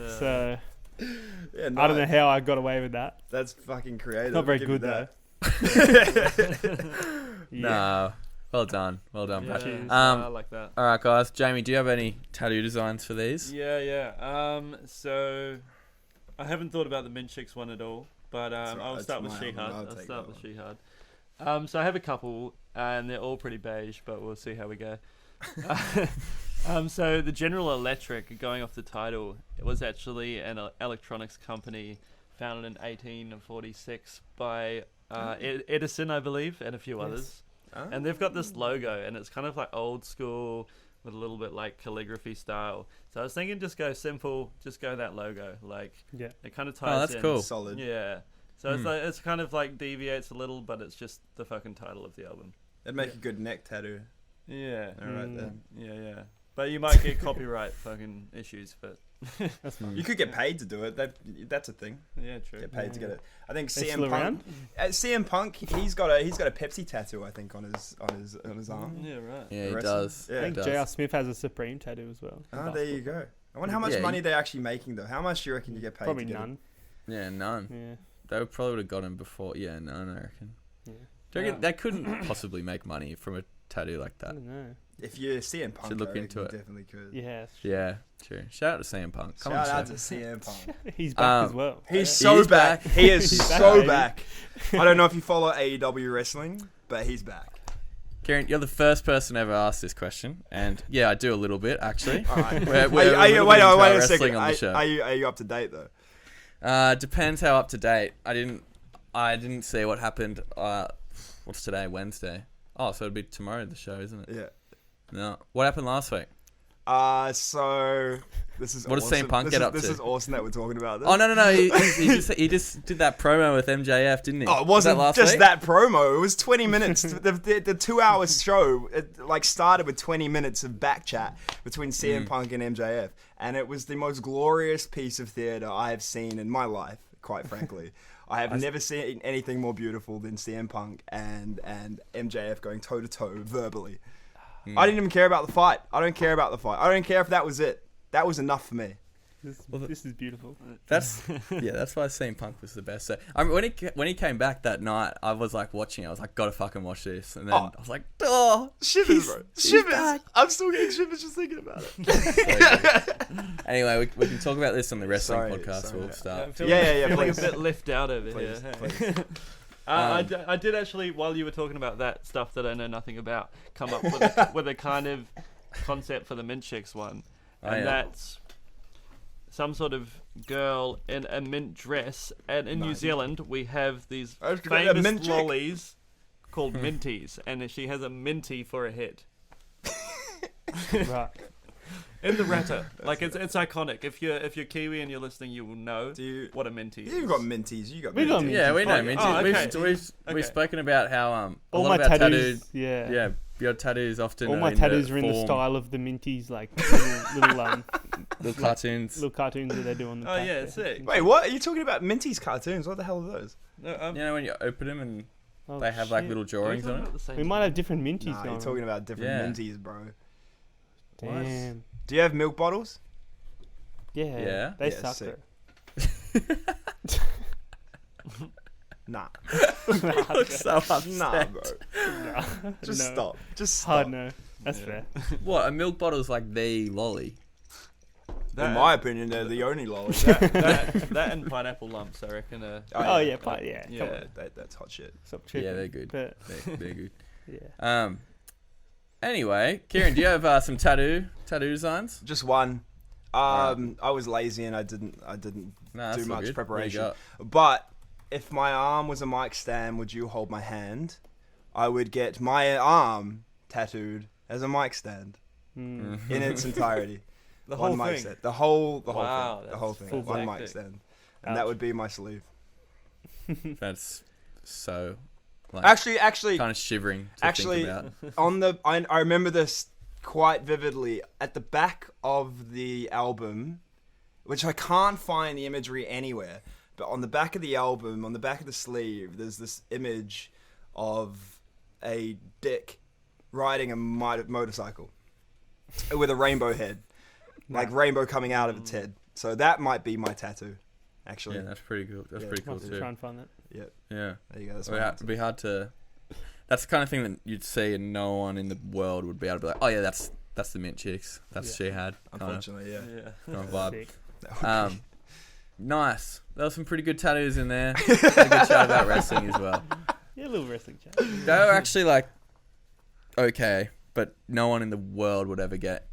Yeah. So Yeah, I don't know nice. how I got away with that. That's fucking creative. Not very Give me good though. that. Yeah. No. Well done, Yeah, Brad. Cheers. I like that. All right, guys. Jamie, do you have any tattoo designs for these? Yeah. So I haven't thought about the Mint Chicks one at all, but That's right, I'll that's start with my album, Shihad. I'll I'll take start that with Shihad. So I have a couple, and they're all pretty beige, but we'll see how we go. So the General Electric, going off the title, it was actually an electronics company founded in 1846 by Edison, I believe, and a few others. And they've got this logo, and it's kind of like old school with a little bit like calligraphy style. So I was thinking, just go simple, just go that logo. Like, Yeah. it kind of ties that's in. cool. Solid. Yeah. So it's kind of like deviates a little, but it's just the fucking title of the album. That'd make a good neck tattoo. Yeah. All right then. Yeah. But you might get copyright fucking issues, but That's fine. You could get paid to do it. That's a thing. yeah, true. Get paid to get it. I think They CM still Punk. around? CM Punk. He's got a Pepsi tattoo. I think on his arm. Yeah, right. Yeah, The he rest does. of- I yeah. think He J.R. does. Smith has a Supreme tattoo as well. Oh, there you go. I wonder how much Yeah, money they're actually making though. How much do you reckon you get paid? Probably to get none. Yeah, none. Yeah. They probably would have got him before. Yeah, none, I reckon. Yeah. Do you reckon they couldn't possibly make money from a tattoo like I that? don't know. It? If you're CM Punk, Should look I reckon into you it. Definitely could. Yeah. Yeah, true. Shout out to CM Punk. Come Shout on, out to Sam. CM Punk. He's back as Um, well. He's He so is back. back. He is He's back, so baby. back. I don't know if you follow AEW wrestling, but he's back. Ciarann, you're the first person ever asked this question, and yeah, I do a little bit actually. All right. We're Are you, a little wait, bit into wait our a wrestling second. on the show. Are you up to date though? Depends how up to date. I didn't see what happened. What's today? Wednesday. Oh, so it'll be tomorrow the show, isn't it? Yeah. No. What happened last week? So this is What does awesome. CM Punk get up This to? is awesome that we're talking about this. Oh no. He just did that promo with MJF, didn't he? Oh, it Was that wasn't last just week? that promo. It was 20 minutes. the 2 hour show started with 20 minutes of back chat between CM Punk and MJF, and it was the most glorious piece of theater I have seen in my life. Quite frankly, I have never seen anything more beautiful than CM Punk and MJF going toe to toe verbally. I didn't even care about the fight. I don't care about the fight. I don't care if that was it. That was enough for me. This is beautiful. That's why CM Punk was the best. So, I mean, when he came back that night, I was like watching it. I was like, gotta fucking watch this. And then I was like, oh, shivers, bro. Shivers. I'm still getting shivers just thinking about it. Anyway, we can talk about this on the wrestling podcast. We'll start. Yeah. Feeling a Please. bit left out over Please, here. please. I did actually, while you were talking about that stuff that I know nothing about, come up with a kind of concept for the Mint Chicks one, and that's some sort of girl in a mint dress. And in New Zealand, we have these famous mint chick. lollies called minties, and she has a minty for a head. Right. In the Ratter, like it's iconic. If you're Kiwi and you're listening, you will know what a minty is. You've got minties. You got We got minties. Yeah, we know Oh, Minty. okay. We've spoken about how a All lot my of our tattoos. tattooed, Yeah. your tattoos often All are my in tattoos are in the form- style of the Minties, like little cartoons. little cartoons that they do on the Oh, back yeah, there. sick. Wait, what? Are you talking about Minties cartoons? What the hell are those? No, You know when you open them and Oh, they have like shit. little drawings on it. We might have different Minties Nah, going you're talking about different Yeah. Minties, bro. on. Damn. Do you have milk bottles? Yeah. Yeah? They Yeah, suck sick. though. Nah. Looks so upset. Nah, bro. No. Just No. stop. Just stop. Hard no. That's Yeah. fair. What, a milk bottle is like the lolly. In my opinion, they're the only lollies. that and pineapple lumps, I reckon. Oh yeah, but yeah. Yeah. Come on. That's hot shit. Stop tripping. Yeah, they're good. But They're good. yeah. Anyway, Ciarann, do you have some tattoo designs? Just one. I was lazy and I didn't No, do that's all much good. What do you preparation. got? But if my arm was a mic stand, would you hold my hand? I would get my arm tattooed as a mic stand Mm. in its entirety. The One whole mic thing. stand. The whole Wow, thing. The whole that's thing. One mic hectic. stand. And that Ouch. would be my sleeve. That's so like Actually, kind of shivering to actually, think about. on the I remember this quite vividly at the back of the album, which I can't find the imagery anywhere, but on the back of the album, on the back of the sleeve, there's this image of a dick riding a motorcycle with a rainbow head, like rainbow coming out of its head. So that might be my tattoo, actually. Yeah, that's pretty cool. That's Yeah. pretty cool Might have to too. try and find that. Yeah, Yeah. there you go. That's It'd my it'd be hard to. That's the kind of thing that you'd see, and no one in the world would be able to be like, "Oh yeah, that's the Mint Chicks. That's Shihad." Kind of unfortunately, yeah. vibe. Sick. That would be- Nice. There were some pretty good tattoos in there. Had a good chat about wrestling as well. Yeah, a little wrestling chat. They were actually like okay, but no one in the world would ever get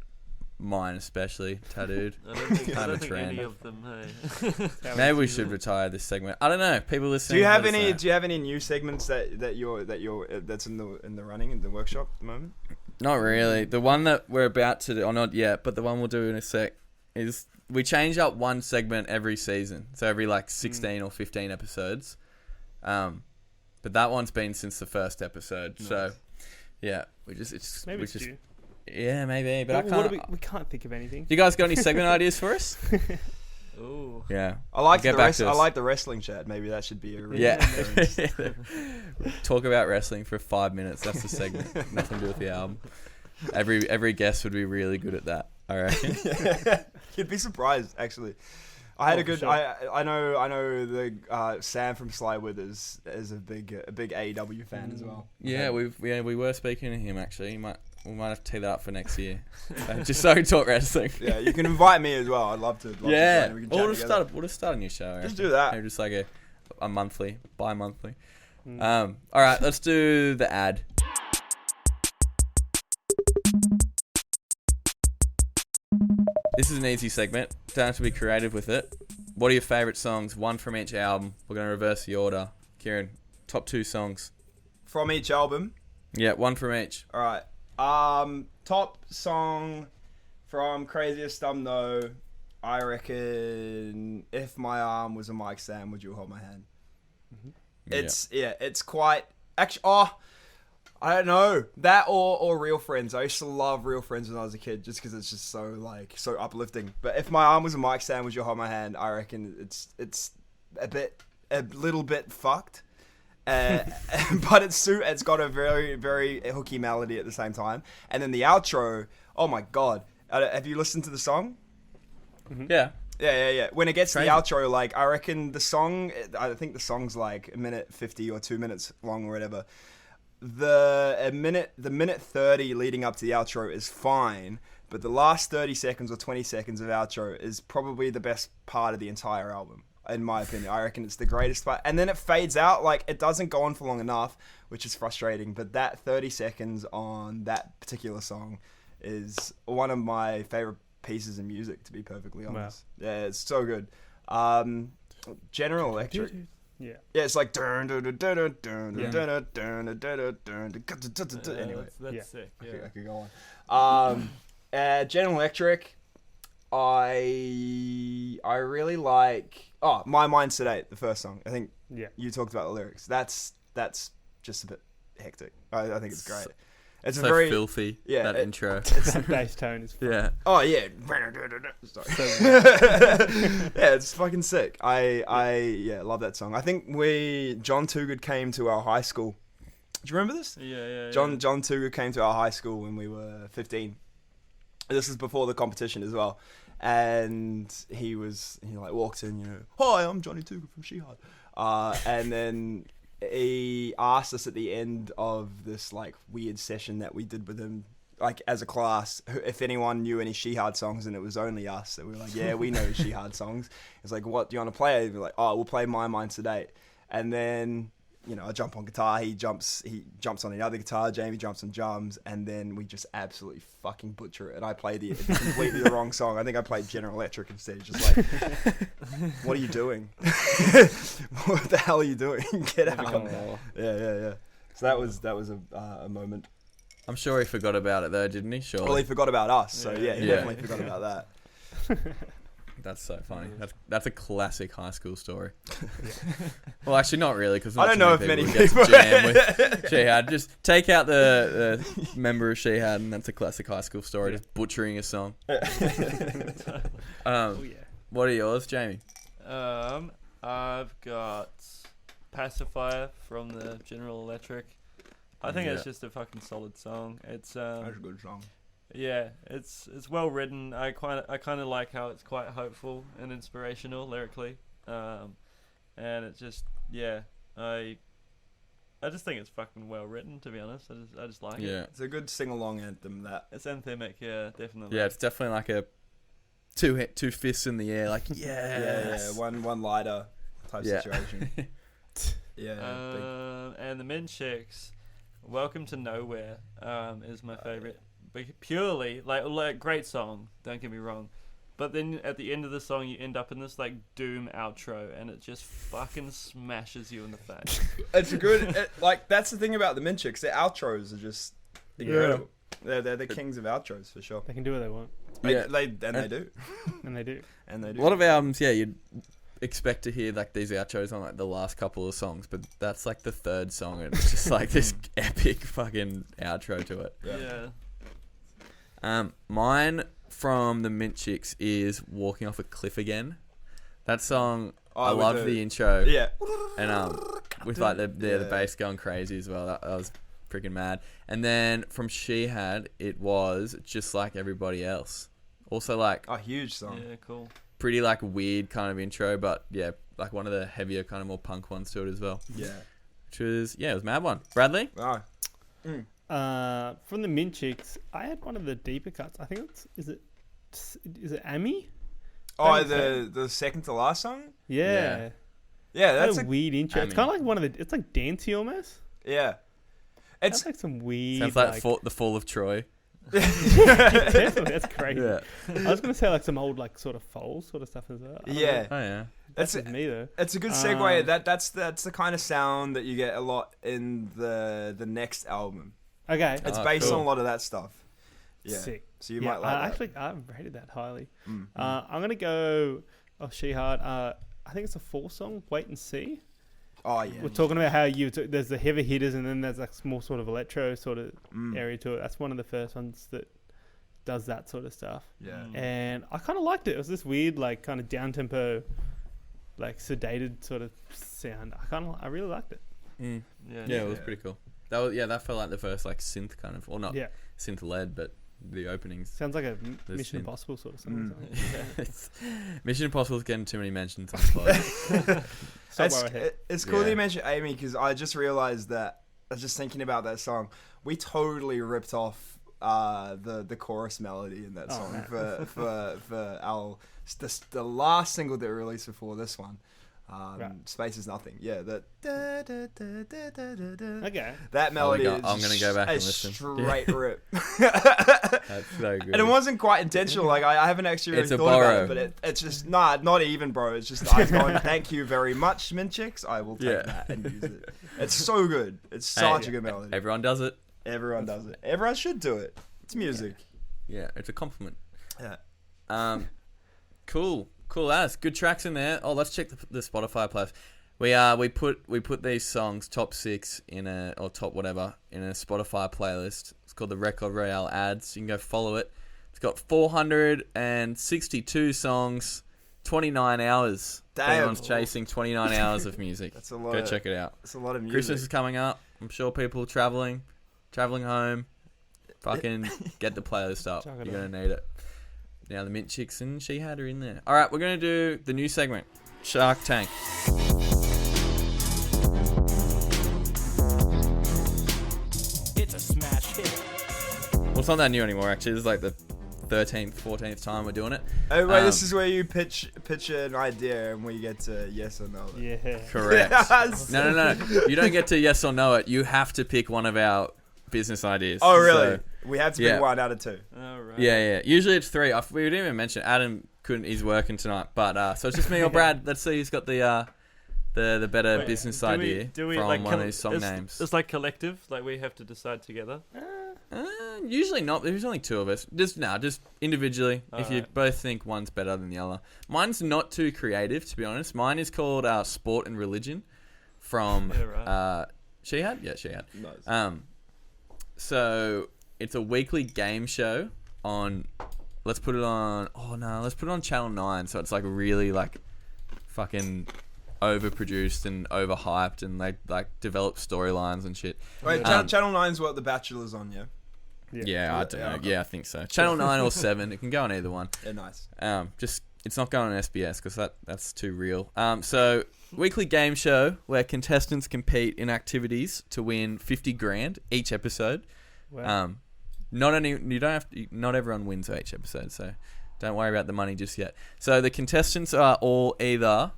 mine, especially tattooed. I don't think, Kind of any trend. of them. Hey. Maybe we should retire this segment. I don't know. People listening. Do you have let us any? know. Do you have any new segments that's in the running in the workshop at the moment? Not really. The one that we're about to do, or not yet, but the one we'll do in a sec, is we change up one segment every season. So every like 16 or 15 episodes. But that one's been since the first episode. Nice. So yeah, Maybe we it's just due. yeah, maybe. But I What can't. do we can't think of anything. You guys got any segment ideas for us? Ooh. Yeah. I like Get back to I us. like the wrestling chat. Maybe that should be a Yeah. recurring- Talk about wrestling for 5 minutes. That's the segment. Nothing to do with the album. Every guest would be really good at that, I reckon. You'd be surprised, actually. I had Oh, a good. for sure. I know the Sam from Sly Withers is a big AEW fan as well. Yeah, we were speaking to him actually. We might have to tee that up for next year. Just so we talk wrestling. Yeah, you can invite me as well. I'd love to. Yeah. To we can We'll chat just together. start a new show. I Just reckon. do that. Maybe just like a monthly, bi-monthly. Mm. All right, let's do the ad. This is an easy segment. Don't have to be creative with it. What are your favourite songs? One from each album. We're going to reverse the order. Ciarann, top 2 songs. From each album. Yeah, one from each. All right. Top song from Craziest Dumb Though. I reckon If My Arm Was a Mic Stand, Would You Hold My Hand? It's quite actually. I don't know that or Real Friends. I used to love Real Friends when I was a kid, just because it's just so uplifting. But If My Arm Was a Mic Stand, Would You Hold My Hand? I reckon it's a little bit fucked, but it's got a very, very hooky melody at the same time. And then the outro, oh my God. Have you listened to the song? Yeah. Yeah. When it gets to the Crazy. outro, like, I reckon I think the song's like a minute 50 or 2 minutes long or whatever. The minute 30 leading up to the outro is fine, but the last 30 seconds or 20 seconds of outro is probably the best part of the entire album, in my opinion. I reckon it's the greatest part. And then it fades out, like, it doesn't go on for long enough, which is frustrating, but that 30 seconds on that particular song is one of my favorite pieces of music, to be perfectly honest. Wow. Yeah, it's so good. General Electric. Yeah. Yeah, it's like anyway. That's sick. Yeah. I could go on. General Electric, I really like. Oh, My Mind's Sedate, the first song. I think you talked about the lyrics. That's just a bit hectic. I think it's great. It's so a very filthy. That intro. That bass tone is fun. Yeah. Oh yeah. Sorry. Yeah, it's fucking sick. I love that song. I think John Toogood came to our high school. Do you remember this? Yeah. John Toogood came to our high school when we were 15. This is before the competition as well. And he walked in, hi, I'm Johnny Toogood from Shihad. And then he asked us at the end of this like weird session that we did with him, like as a class, if anyone knew any Shihad songs, and it was only us. And we were like, yeah, we know Shihad songs. He's like, what do you want to play? We're like, oh, we'll play My Mind's Sedate. And then, I jump on guitar, he jumps on the other guitar, Jamie jumps on drums, and then we just absolutely fucking butcher it. And I played completely the wrong song. I think I played General Electric instead. Just like, what are you doing? What the hell are you doing? Get out. Oh. Yeah. So that was a moment. I'm sure he forgot about it though, didn't he? Sure. Well, he forgot about us, so he Yeah. definitely forgot about that. That's so funny. That's a classic high school story. Well, actually, not really, because I don't know if many people jam with Shihad. Just take out the member of Shihad, and that's a classic high school story. Just butchering a song. What are yours, Jamie? I've got Pacifier from the General Electric. I think it's just a fucking solid song. It's That's a good song. Yeah, it's well written. I kind of like how it's quite hopeful and inspirational lyrically, and it just I just think it's fucking well written, to be honest. I just like it. Yeah, it's a good sing along anthem. That it's anthemic, yeah, definitely. Yeah, it's definitely like a two fists in the air, like yeah, one lighter type situation. And the Men Chicks, Welcome to Nowhere, is my favorite. Purely like great song, don't get me wrong, but then at the end of the song you end up in this like doom outro and it just fucking smashes you in the face. It's a good that's the thing about the Men Chicks, their outros are just incredible. They're the kings of outros for sure. They can do what they want. They do. And they do. A lot of albums, you'd expect to hear like these outros on like the last couple of songs, but that's like the third song and it's just like this epic fucking outro to it. Yeah. Mine from the Mint Chicks is Walking Off a Cliff Again. That song, I love the intro. Yeah. And with like the bass going crazy as well. That was freaking mad. And then from Shihad, it was Just Like Everybody Else. Also like a huge song. Yeah, cool. Pretty like weird kind of intro, but yeah, like one of the heavier kind of more punk ones to it as well. Yeah. Which was, it was a mad one. Bradley? Oh. From the Mint Chicks, I had one of the deeper cuts. I think is it Amy? Oh, the second to last song? Yeah. Yeah, that's a weird intro. Amy. It's kind of like it's like dancey almost. Yeah. It's like some weird. Sounds like the Fall of Troy. Definitely, that's crazy. Yeah. I was gonna say like some old like sort of Foals sort of stuff as well. Yeah. Oh yeah. That's just me though. It's a good segue. That's the kind of sound that you get a lot in the next album. Okay. It's based on a lot of that stuff. Yeah. Sick. So you might like that. Actually, I rated that highly. I'm going to go Shihad. I think it's a 4 song, Wait and See. Oh, yeah. We're talking about how there's the heavy hitters and then there's like more sort of electro sort of area to it. That's one of the first ones that does that sort of stuff. Yeah. And I kind of liked it. It was this weird, like kind of down-tempo, like sedated sort of sound. I really liked it. Yeah, it was pretty cool. That felt like the first like synth kind of, or not synth led, but the openings. Sounds like a Mission Impossible sort of song. Mission Impossible's getting too many mentions on the pod. It's cool that you mentioned Amy, because I just realized that I was just thinking about that song. We totally ripped off the chorus melody in that song for our the last single that we released before this one. Space is Nothing. Yeah, that. Okay. That melody. I'm gonna go back and listen. Straight rip. That's so good. And it wasn't quite intentional. Like I haven't actually really thought about it, but it's just not even, bro. It's just I was going, thank you very much, Minchicks. I will take that and use it. It's so good. It's such a good melody. Everyone does it. Everyone does it. Everyone should do it. It's music. Yeah, it's a compliment. Yeah. Cool as good tracks in there. Oh, let's check the Spotify playlist. We put these songs top 6 or top whatever in a Spotify playlist. It's called the Record Royale Ads. You can go follow it. It's got 462 songs, 29 hours. Damn. Everyone's chasing 29 hours of music. That's a lot. Go check it out. That's a lot of music. Christmas is coming up. I'm sure people traveling home. Fucking get the playlist up. You're gonna need it. Now the Mint Chicks and Shihad are in there. All right, we're gonna do the new segment, Shark Tank. It's a smash hit. Well, it's not that new anymore. Actually, this is like the 13th, 14th time we're doing it. Oh wait, this is where you pitch an idea and we get to yes or no. Yeah. Correct. Yes. No. You don't get to yes or no it. You have to pick one of our business ideas. Oh really? So, we have to pick 1 out of 2. All right. Yeah. Usually it's 3. We didn't even mention Adam he's working tonight, but so it's just me or Brad. Let's see who's got the better business idea from like one of these song names. It's like collective, like we have to decide together. Usually not. There's only 2 of us. Just individually. If you both think one's better than the other. Mine's not too creative, to be honest. Mine is called Sport and Religion from Shihad. Yeah, Shihad. Nice. So it's a weekly game show on. Let's put it on. Let's put it on Channel 9. So it's like really like fucking overproduced and overhyped, and they like develop storylines and shit. Wait, Channel 9's what The Bachelor's on, yeah? Yeah, I don't know. Yeah, I think so. Channel 9 or 7, it can go on either one. Yeah, nice. Just it's not going on SBS because that's too real. So weekly game show where contestants compete in activities to win 50 grand each episode. Wow. Not everyone wins each episode, so don't worry about the money just yet. So the contestants are all the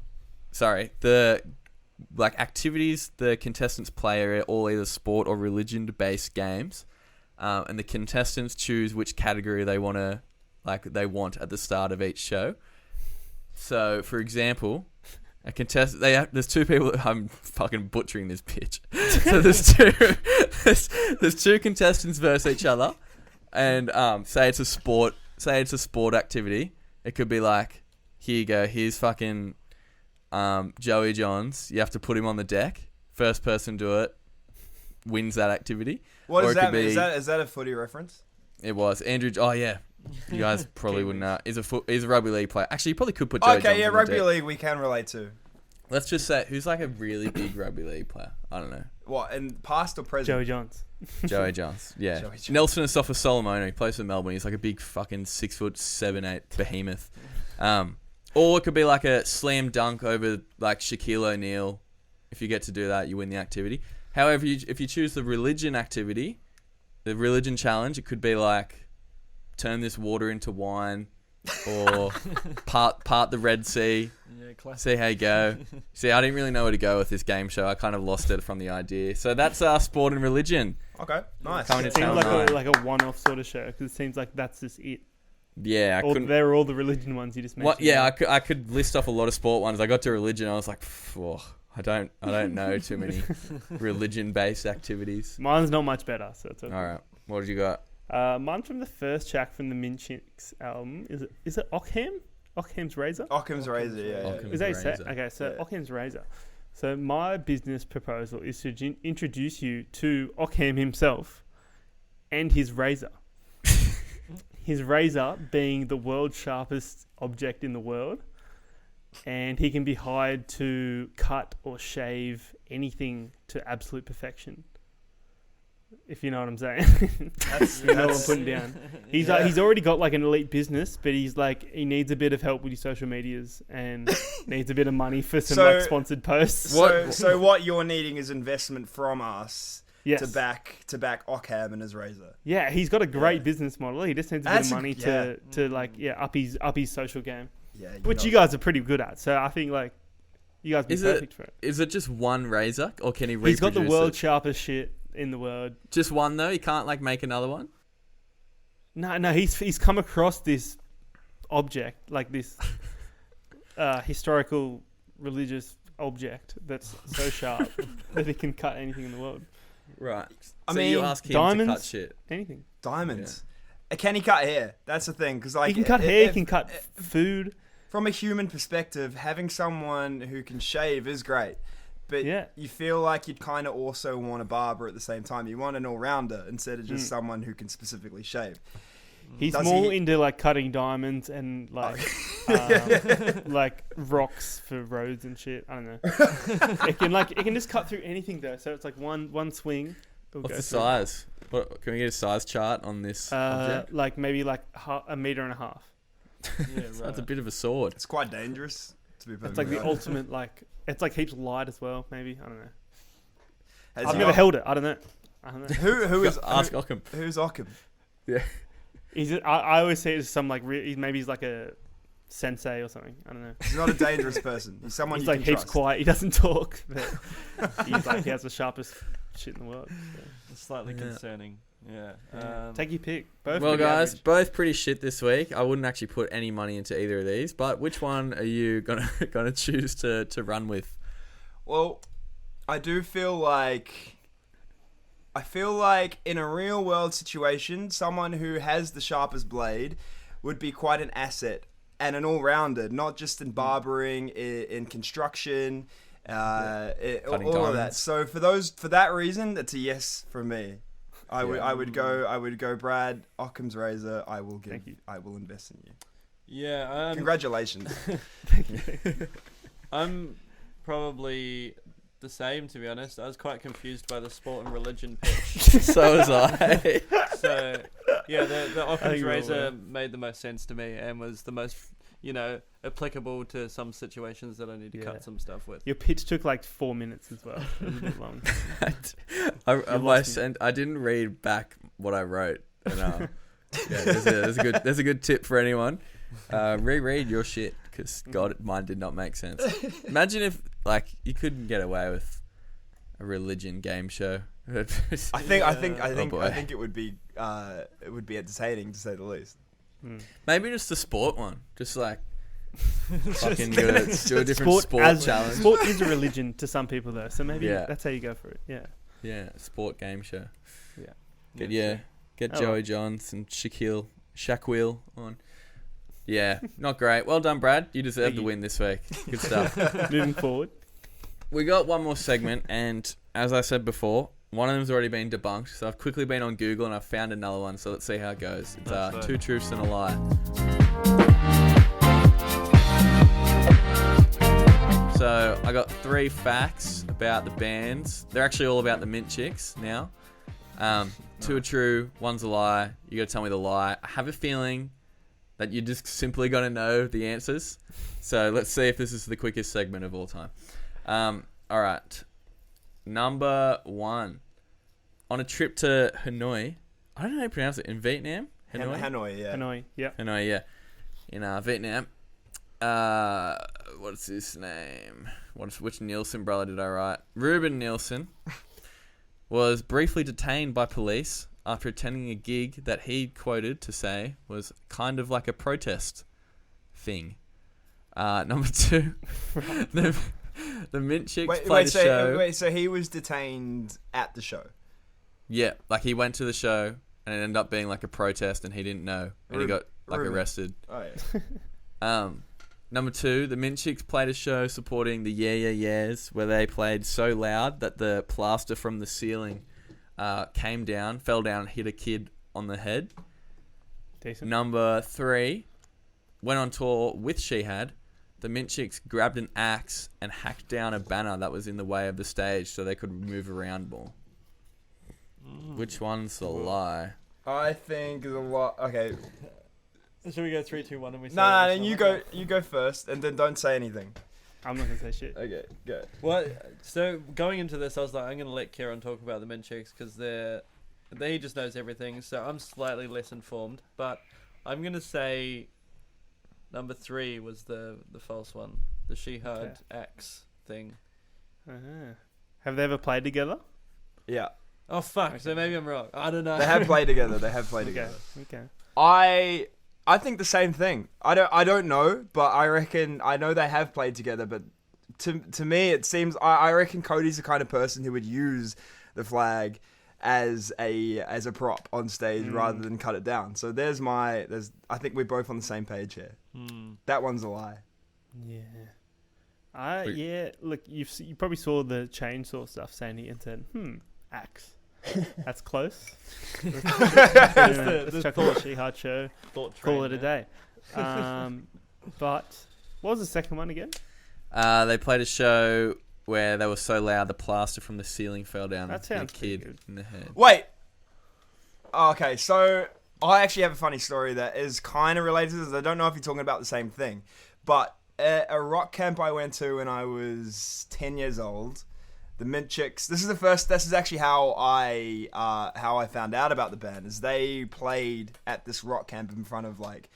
activities the contestants play are all either sport or religion based games. And the contestants choose which category they want at the start of each show. So, for example, there's 2 people. I'm fucking butchering this pitch. So there's 2 contestants versus each other, and say it's a sport activity. It could be like, here you go. Here's fucking Joey Johns. You have to put him on the deck. First person do it wins that activity. What is that? Is that a footy reference? It was Andrew. Oh yeah, you guys probably wouldn't know. He's a rugby league player. Actually, you probably could put. Joey Johns on rugby the deck. league we can relate to. Let's just say who's like a really big rugby league player. I don't know. What, in past or present? Joey Johns. Joey Johns. Yeah. Joey Johns. Nelson Asafa Solomon. He plays for Melbourne. He's like a big fucking 6'7", 8" behemoth. Or it could be like a slam dunk over like Shaquille O'Neal. If you get to do that, you win the activity. However, if you choose the religion activity, the religion challenge, it could be like turn this water into wine, or part the Red Sea. Yeah, classic. See how you go. See, I didn't really know where to go with this game show. I kind of lost it from the idea. So that's sport and religion. Okay, nice. Coming to It seems Channel 9. like a one-off sort of show because it seems like that's just it. Yeah, They're all the religion ones you just mentioned. What? Yeah, I could list off a lot of sport ones. I got to religion. I was like, I don't know too many religion-based activities. Mine's not much better, so it's okay. All right, what did you got? Mine's from the first track from the Minchicks album. Is it Ockham? Ockham's Razor? Ockham's Razor, yeah. Ockham's Is that his Razor. set? Okay, so Yeah. Ockham's Razor. So my business proposal is to introduce you to Ockham himself and his razor. His razor being the world's sharpest object in the world. and he can be hired to cut or shave anything to absolute perfection. If you know what I'm saying. You know what I'm putting down. He's already got like an elite business, but he needs a bit of help with his social medias and needs a bit of money for some like sponsored posts. So what you're needing is investment from us Yes. to back Ockham and his razor. Yeah, he's got a great business model. He just needs a bit of money to up his social game, which you guys are pretty good at. So I think like you guys would be perfect for it. Is it just one razor, or can he reproduce He's got the world's sharpest shit in the world. Just one though? He can't like make another one? No, he's come across this object, like this historical religious object that's so sharp that he can cut anything in the world. Right. I So mean, you ask him diamonds, to cut shit. anything. Diamonds. Can he cut hair? That's the thing, because like He can cut hair, he can cut food. From a human perspective, having someone who can shave is great. But you feel like you'd kind of also want a barber at the same time. You want an all-rounder instead of just someone who can specifically shave. He's more into like cutting diamonds and like like rocks for roads and shit. I don't know. it can just cut through anything though. So it's like one swing. What's the size? What, can we get a size chart on this object? Like maybe like a meter and a half. Yeah, right. That's a bit of a sword. It's quite dangerous. To be It's like the ultimate like. It's like heaps light as well. Maybe I don't know. Has I've he never got- held it. I don't know. Who is Ask Ockham. who's Ockham? Yeah. I always see it as some like maybe he's like a sensei or something. I don't know. He's not a dangerous person. He's someone He's you like can heaps trust. quiet. He doesn't talk, but he has the sharpest shit in the world. So. It's slightly concerning. Yeah. Take your pick. Both Well, pretty guys, average. both pretty shit this week. I wouldn't actually put any money into either of these, but which one are you gonna choose to run with? Well, I feel like in a real world situation, someone who has the sharpest blade would be quite an asset and an all-rounder, not just in barbering, in construction, all of that. So for that reason, that's a yes from me. I would go Brad Occam's razor. I will invest in you. Yeah. Congratulations. I'm probably the same, to be honest. I was quite confused by the sport and religion pitch. So was I. So, yeah, the Occam's you're razor made the most sense to me and was the most, applicable to some situations that I need to cut some stuff with. Your pitch took like 4 minutes as well. It was a bit long. I didn't read back what I wrote. And, there's a good tip for anyone. Reread your shit, because God, mine did not make sense. Imagine if you couldn't get away with a religion game show. I think it would be entertaining, to say the least. Maybe just a sport one, just like fucking do a different sport challenge. Sport is a religion to some people though, so maybe that's how you go for it. Yeah, sport game show. Yeah. Get Joey Johns and Shaquille on. Yeah, not great. Well done, Brad. You deserve the win this week. Good stuff. Moving forward, we got one more segment, and as I said before, one of them's already been debunked. So I've quickly been on Google and I've found another one. So let's see how it goes. It's 2 truths and a lie. So I got 3 facts about the bands. They're actually all about the Mint Chicks now. 2 are true, 1's a lie. You got to tell me the lie. I have a feeling that you're just simply going to know the answers. So let's see if this is the quickest segment of all time. All right. Number 1. On a trip to Hanoi. I don't know how you pronounce it. In Vietnam? Hanoi, yeah. Hanoi, yeah. Hanoi, yeah. In Vietnam. What's his name? Which Nielsen brother did I write? Ruben Nielsen was briefly detained by police after attending a gig that he quoted to say was kind of like a protest thing. Number 2, the Mint Chicks played a show. So he was detained at the show. Yeah, like he went to the show and it ended up being like a protest and he didn't know and he got arrested. Oh yeah. Number 2, the Mint Chicks played a show supporting the Yeah Yeah Yeahs where they played so loud that the plaster from the ceiling fell down and hit a kid on the head. Decent. Number 3, went on tour with Shihad the Mint Chicks grabbed an axe and hacked down a banner that was in the way of the stage so they could move around more. Which one's the lie? I think the lot. Okay. Should we go 3, 2, 1 and we say No, which you one? go. You go first, and then don't say anything. I'm not gonna say shit. Okay, go. Well, so going into this, I was like, I'm gonna let Ciarann talk about the Mint Chicks because he just knows everything. So I'm slightly less informed, but I'm gonna say number 3 was the false one, the Shihad axe thing. Uh-huh. Have they ever played together? Yeah, Oh fuck! Okay. So maybe I'm wrong. I don't know. they have played together. Okay. I think the same thing. I don't know, but I reckon I know they have played together. But to me, it seems I reckon Cody's the kind of person who would use the flag as a prop on stage rather than cut it down. So I think we're both on the same page here. That one's a lie. Yeah. Yeah. Look, you probably saw the chainsaw stuff, Sandy, and said, axe. That's close. Let's chuck on the Shihad show. Call it a day. But what was the second one again? They played a show where they were so loud the plaster from the ceiling fell down That and hit a sounds pretty kid good. in the head. Wait. Okay, so I actually have a funny story that is kind of related to this. I don't know if you're talking about the same thing, but at a rock camp I went to when I was 10 years old, the Mint Chicks. This is actually how I found out about the band. Is they played at this rock camp in front of like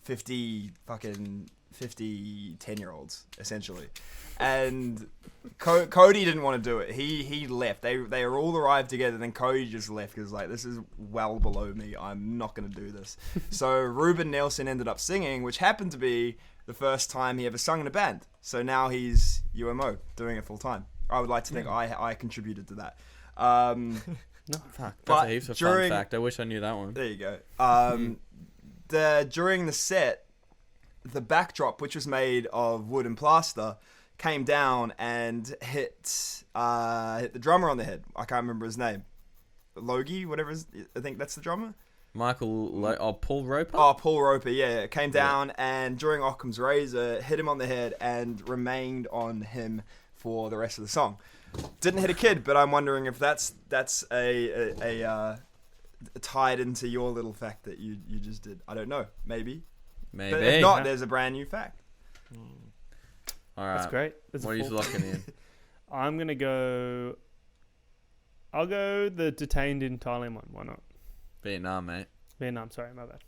50 10-year-olds essentially, and Cody didn't want to do it. He left. They were all arrived together. Then Cody just left because like, this is well below me. I'm not gonna do this. So Ruben Nielsen ended up singing, which happened to be the first time he ever sung in a band. So now he's UMO doing it full time. I would like to think I contributed to that. No, fuck. That's But a heaps of during- fun fact. I wish I knew that one. There you go. During the set, the backdrop, which was made of wood and plaster, came down and hit the drummer on the head. I can't remember his name. Logie, whatever. I think that's the drummer. Paul Roper? Oh, Paul Roper, yeah. It came down and during Occam's razor, hit him on the head and remained on him for the rest of the song. Didn't hit a kid, but I'm wondering if that's a tied into your little fact that you just did. I don't know. Maybe. Maybe. But if not, there's a brand new fact. All right. That's great. What are you locking in? I'm gonna go. I'll go the detained in Thailand one. Why not? Vietnam, mate. Vietnam. Sorry, my bad.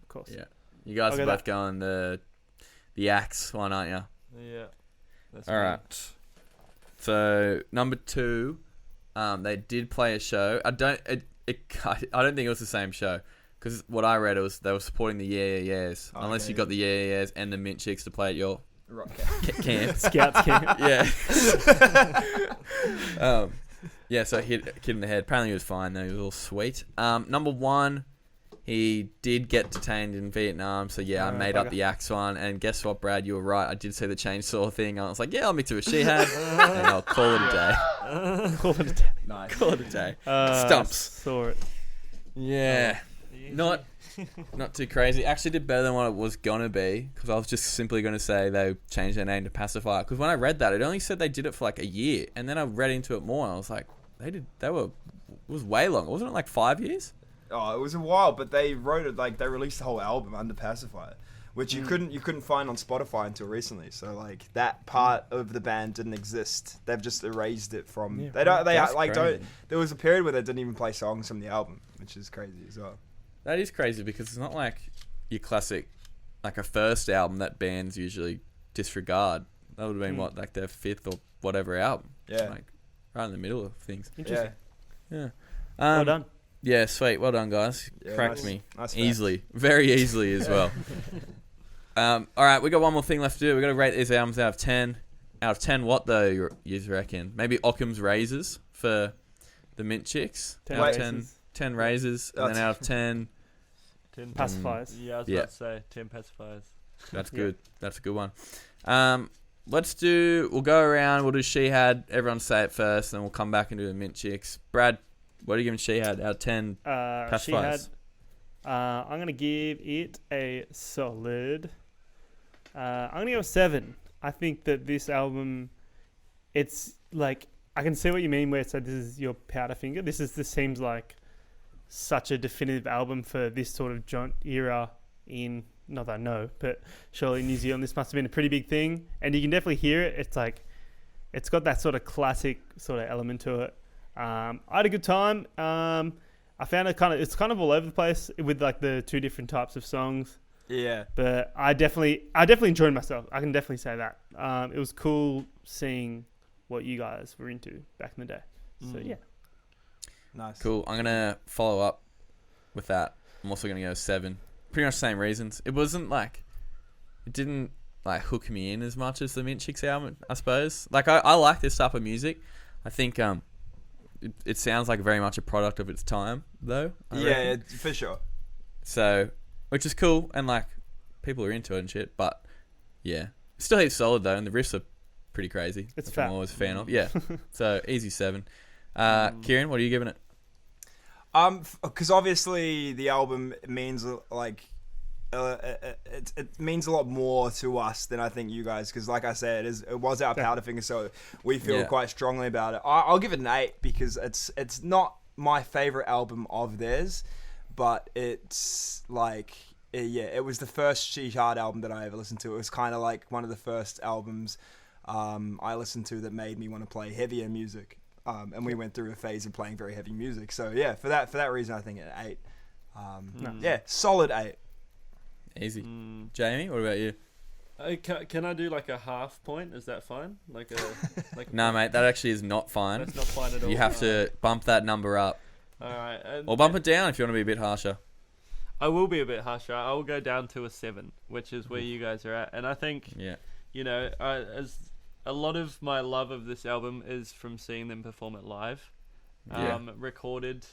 Of course. Yeah. You guys I'll are go both going the axe one, aren't you? Yeah. That's All right. So number 2, they did play a show. I don't think it was the same show because what I read was they were supporting the Yeah Yeahs. Oh, Unless you got the Yeah Yeahs and the Mint Chicks to play at your Rock camp. Scouts camp. Yeah. Yeah. So hit a kid in the head. Apparently he was fine though. He was all sweet. Number 1. He did get detained in Vietnam, so yeah, I made up the axe one. And guess what, Brad? You were right. I did see the chainsaw thing. I was like, yeah, I'll mix it with Shihad, and I'll call it a day. Call it a day. Nice. Call it a day. Stumps. Saw it. Yeah, not too crazy. Actually, did better than what it was gonna be because I was just simply gonna say they changed their name to Pacifier. Because when I read that, it only said they did it for like a year, and then I read into it more, and I was like, it was way long. Wasn't it like 5 years? Oh, it was a while, but they wrote it like they released the whole album under Pacifier, which you couldn't find on Spotify until recently. So like that part of the band didn't exist. They've just erased it from. Yeah, that's don't. crazy. There was a period where they didn't even play songs from the album, which is crazy as well. That is crazy because it's not like your classic, like a first album that bands usually disregard. That would have been what, like their 5th or whatever album. Yeah. Like right in the middle of things. Interesting. Yeah. Well done. Yeah, sweet. Well done, guys. Yeah, Cracked nice- me nice fact. easily, very easily as well. All right, we got one more thing left to do. We got to rate these albums out of 10. Out of 10, what though? You reckon? Maybe Occam's razors for the Mint Chicks. 10 Out of razors. 10 razors, and then out of 10. 10 Pacifiers. Yeah, I was Yeah. about to say 10 pacifiers. That's Yeah. good. That's a good one. We'll go around. We'll do Shihad. Everyone say it first, then we'll come back and do the Mint Chicks. Brad, what are you giving Shihad out of 10 pacifiers? I'm gonna give it a solid I'm gonna go with 7. I think that this album, it's like I can see what you mean where it said this is your Powderfinger. This seems like such a definitive album for this sort of era in, not that I know, but surely in New Zealand this must have been a pretty big thing, and you can definitely hear it. It's like it's got that sort of classic sort of element to it. I had a good time. I found it's kind of all over the place with like the 2 different types of songs. Yeah. But I definitely enjoyed myself. I can definitely say that. It was cool seeing what you guys were into back in the day. So yeah. Nice. Cool. I'm gonna follow up with that. I'm also gonna go 7. Pretty much the same reasons. It didn't like hook me in as much as the Mint Chicks album, I suppose. Like I like this type of music. I think it sounds like very much a product of its time, though. I reckon. For sure. So, which is cool, and like people are into it and shit. But yeah, still heaps solid though, and the riffs are pretty crazy. It's which fat. I'm always a fan of. Yeah. So easy 7. Ciarann, what are you giving it? Because obviously the album means like it means a lot more to us than I think you guys. Because like I said, it was our Powderfinger, so we feel quite strongly about it. I'll give it an 8 because it's not my favorite album of theirs, but it's like it was the first Shihad album that I ever listened to. It was kind of like one of the first albums I listened to that made me want to play heavier music. And we went through a phase of playing very heavy music. So yeah, for that reason, I think an 8. Yeah, solid 8. Easy. Jamie, what about you? Can I do like a half point? Is that fine? Like No, mate, that actually is not fine. That's not fine at all. You have to bump that number up. Alright. Or bump it down if you want to be a bit harsher. I will be a bit harsher. I will go down to a 7, which is where you guys are at. And I think, as a lot of my love of this album is from seeing them perform it live, recorded.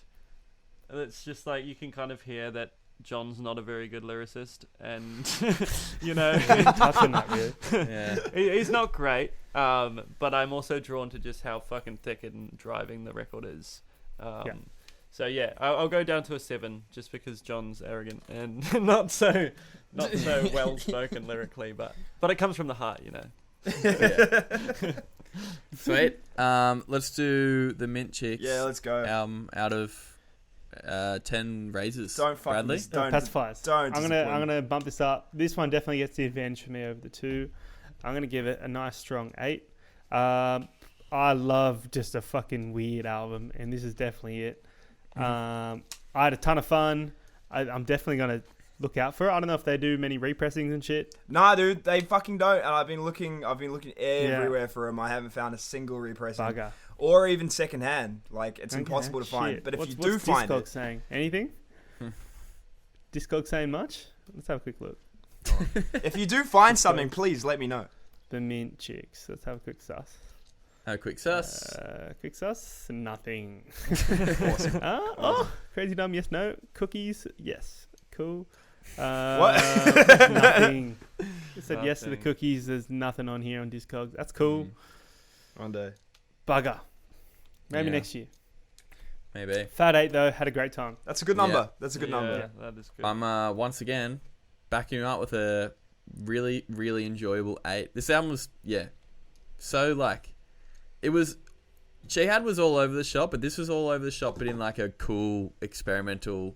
It's just like you can kind of hear that John's not a very good lyricist, and touching that really. Yeah. He's not great. But I'm also drawn to just how fucking thick and driving the record is. So yeah, I'll go down to a 7 just because John's arrogant and not so well spoken lyrically, but it comes from the heart, Sweet. Let's do the Mint Chicks. Yeah, let's go. Album out of 10 raises. Don't fucking Bradley. Pacifiers. Don't. I'm gonna bump this up. This one definitely gets the advantage for me over the 2. I'm gonna give it a nice strong 8. I love just a fucking weird album, and this is definitely it. I had a ton of fun. I'm definitely gonna look out for it. I don't know if they do many repressings and shit. Nah, dude, they fucking don't. And I've been looking everywhere for them. I haven't found a single repressing. Bugger. Or even secondhand. Like, it's impossible to find. Shit. But if what's you do find Discog it... saying? Anything? Discog saying much? Let's have a quick look. If you do find something, please let me know. The Mint Chicks. Let's have a quick suss. A quick sus. Quick suss? Nothing. Awesome. Crazy dumb, yes, no. Cookies, yes. Cool. What? Nothing. It said yes to the cookies. There's nothing on here on Discogs. That's cool. One day. Bugger. Maybe next year. Maybe. Fat 8 though, had a great time. That's a good number. Yeah. That's a good number. Yeah, that is good. I'm once again backing you up with a really, really enjoyable 8. This album was, so like, it was, Shihad was all over the shop, but this was all over the shop, but in like a cool, experimental,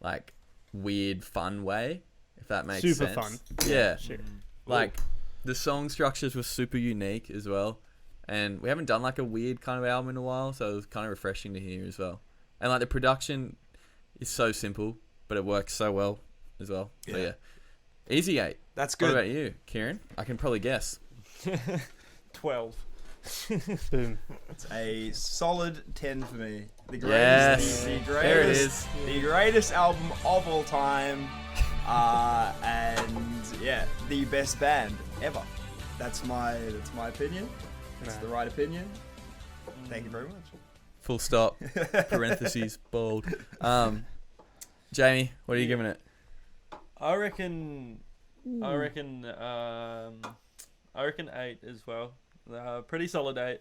like, weird, fun way, if that makes sense. Super fun. Yeah. Shit. Like, the song structures were super unique as well. And we haven't done like a weird kind of album in a while, so it was kind of refreshing to hear as well. And like the production is so simple, but it works so well as well. So yeah. Easy 8. That's good. What about you, Ciarann? I can probably guess. 12. Boom. It's a solid 10 for me. The greatest, Yes. There it is. The greatest album of all time. And yeah, the best band ever. That's my opinion. That's the right opinion. Thank you very much. Full stop. Parentheses. Bold. Jamie, what are you giving it? I reckon 8 as well. Pretty solid 8.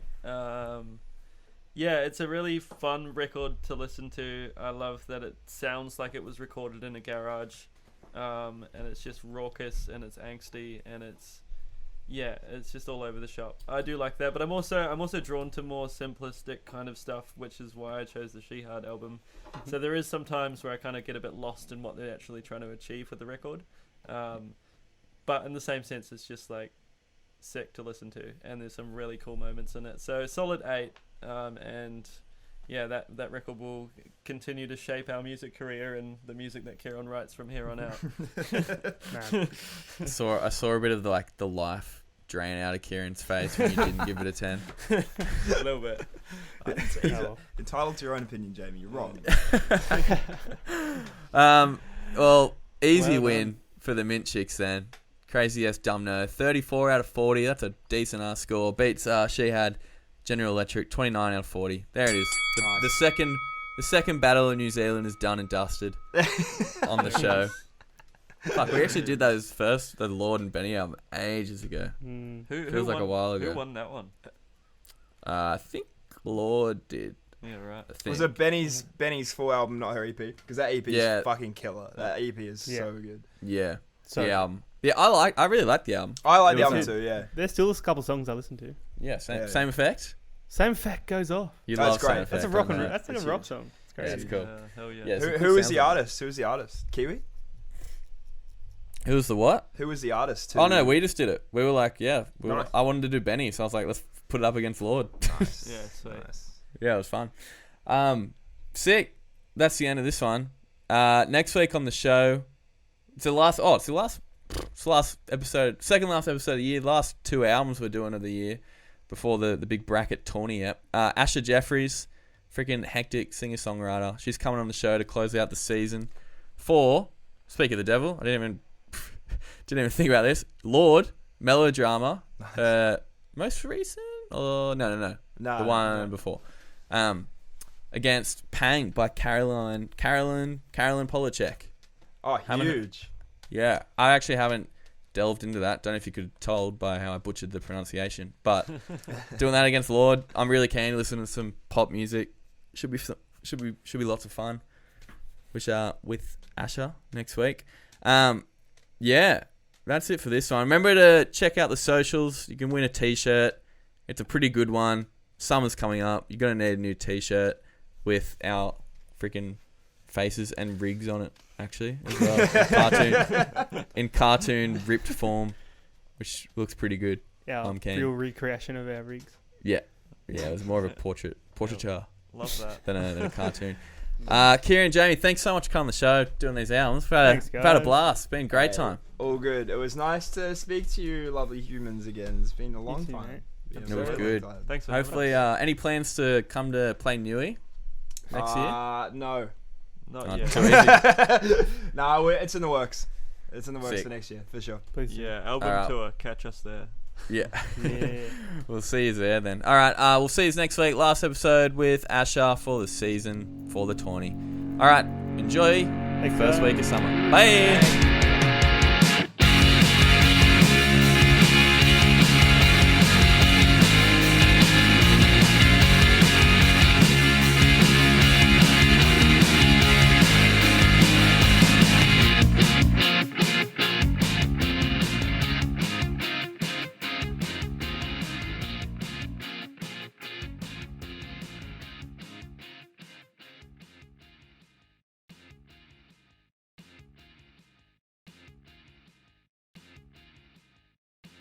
It's a really fun record to listen to. I love that it sounds like it was recorded in a garage. and it's just raucous and it's angsty and it's just all over the shop. I do like that, but I'm also drawn to more simplistic kind of stuff, which is why I chose the Shihad album. So there is some times where I kind of get a bit lost in what they're actually trying to achieve with the record, but in the same sense, it's just like sick to listen to, and there's some really cool moments in it. So solid 8, and yeah, that record will continue to shape our music career and the music that Ciarann writes from here on out. Man. I saw a bit of the life drain out of Kieran's face when you didn't give it a 10. A little bit. He's entitled to your own opinion, Jamie. You're wrong. Well, easy Well win for the Mint Chicks then. Crazy ass Dumno, 34 out of 40. That's a decent ass score. Beats Shihad General Electric, 29 out of 40. There it is. The second battle of New Zealand is done and dusted on the show. Fuck, we actually did those first, the Lord and Benny album, ages ago. Feels like a while ago. Who won that one? I think Lord did. Yeah, right. Was it Benny's full album, not her EP? Because that EP Yeah. is fucking killer. That EP is Yeah. so good. Yeah. So The album. Yeah, I really like the album. I like It the was album good. too, yeah. there's still a couple songs I listen to. Yeah, same Yeah. effect. Same fact goes off. You That's love great. Same That's That's a Effect, rock don't and you? that's like That's a rock huge. song. It's Yeah, crazy. it's cool. Hell yeah. Yeah, it's a cool Who is sound the on it. artist? Who is the artist? Kiwi? Who was the what? Who was the artist? Oh no, we just did it. We were like, Nice. I wanted to do Benny, so I was like, let's put it up against Lord. Nice. Yeah, sweet. Nice. Yeah, it was fun. Sick. That's the end of this one. Next week on the show, it's the last episode, second last episode of the year. Last 2 albums we're doing of the year before the big bracket tourney app. Asher Jeffries, freaking hectic singer-songwriter. She's coming on the show to close out the season. Speak of the devil, I didn't even think about this. Lord, Melodrama, most recent? Oh, no. No, The one no. before. Against Pang by Carolyn Polachek. Oh, Haven't- huge. Yeah, I actually haven't delved into that. Don't know if you could have told by how I butchered the pronunciation, but doing that against Lord, I'm really keen to listen to some pop music. Should be lots of fun. Which with Asher next week. Yeah, that's it for this one. Remember to check out the socials. You can win a t-shirt. It's a pretty good one. Summer's coming up. You're gonna need a new t-shirt with our freaking faces and rigs on it, actually, as well. in cartoon ripped form, which looks pretty good. Our I'm keen. real recreation of our rigs. Yeah, it was more of a portraiture Love that. than a cartoon. Ciarann, Jamie, thanks so much for coming on the show, doing these albums. We've had, Thanks, we've had a guys. blast. It's been a great Hey, time. All good. It was nice to speak to you lovely humans again. It's been a long too, time. mate. Yeah, It was very good. long time. Thanks for Hopefully, any plans to come to play Newey next year? No. Not Oh, yet. too easy. No, it's in the works. It's in the works Sick. for next year, for sure. Please. Yeah, album Alright. tour. Catch us there. Yeah. Yeah. We'll see you there then. All right, we'll see you next week. Last episode with Asher for the season, for the tourney. All right, enjoy Thanks, first guys. week of summer. Bye.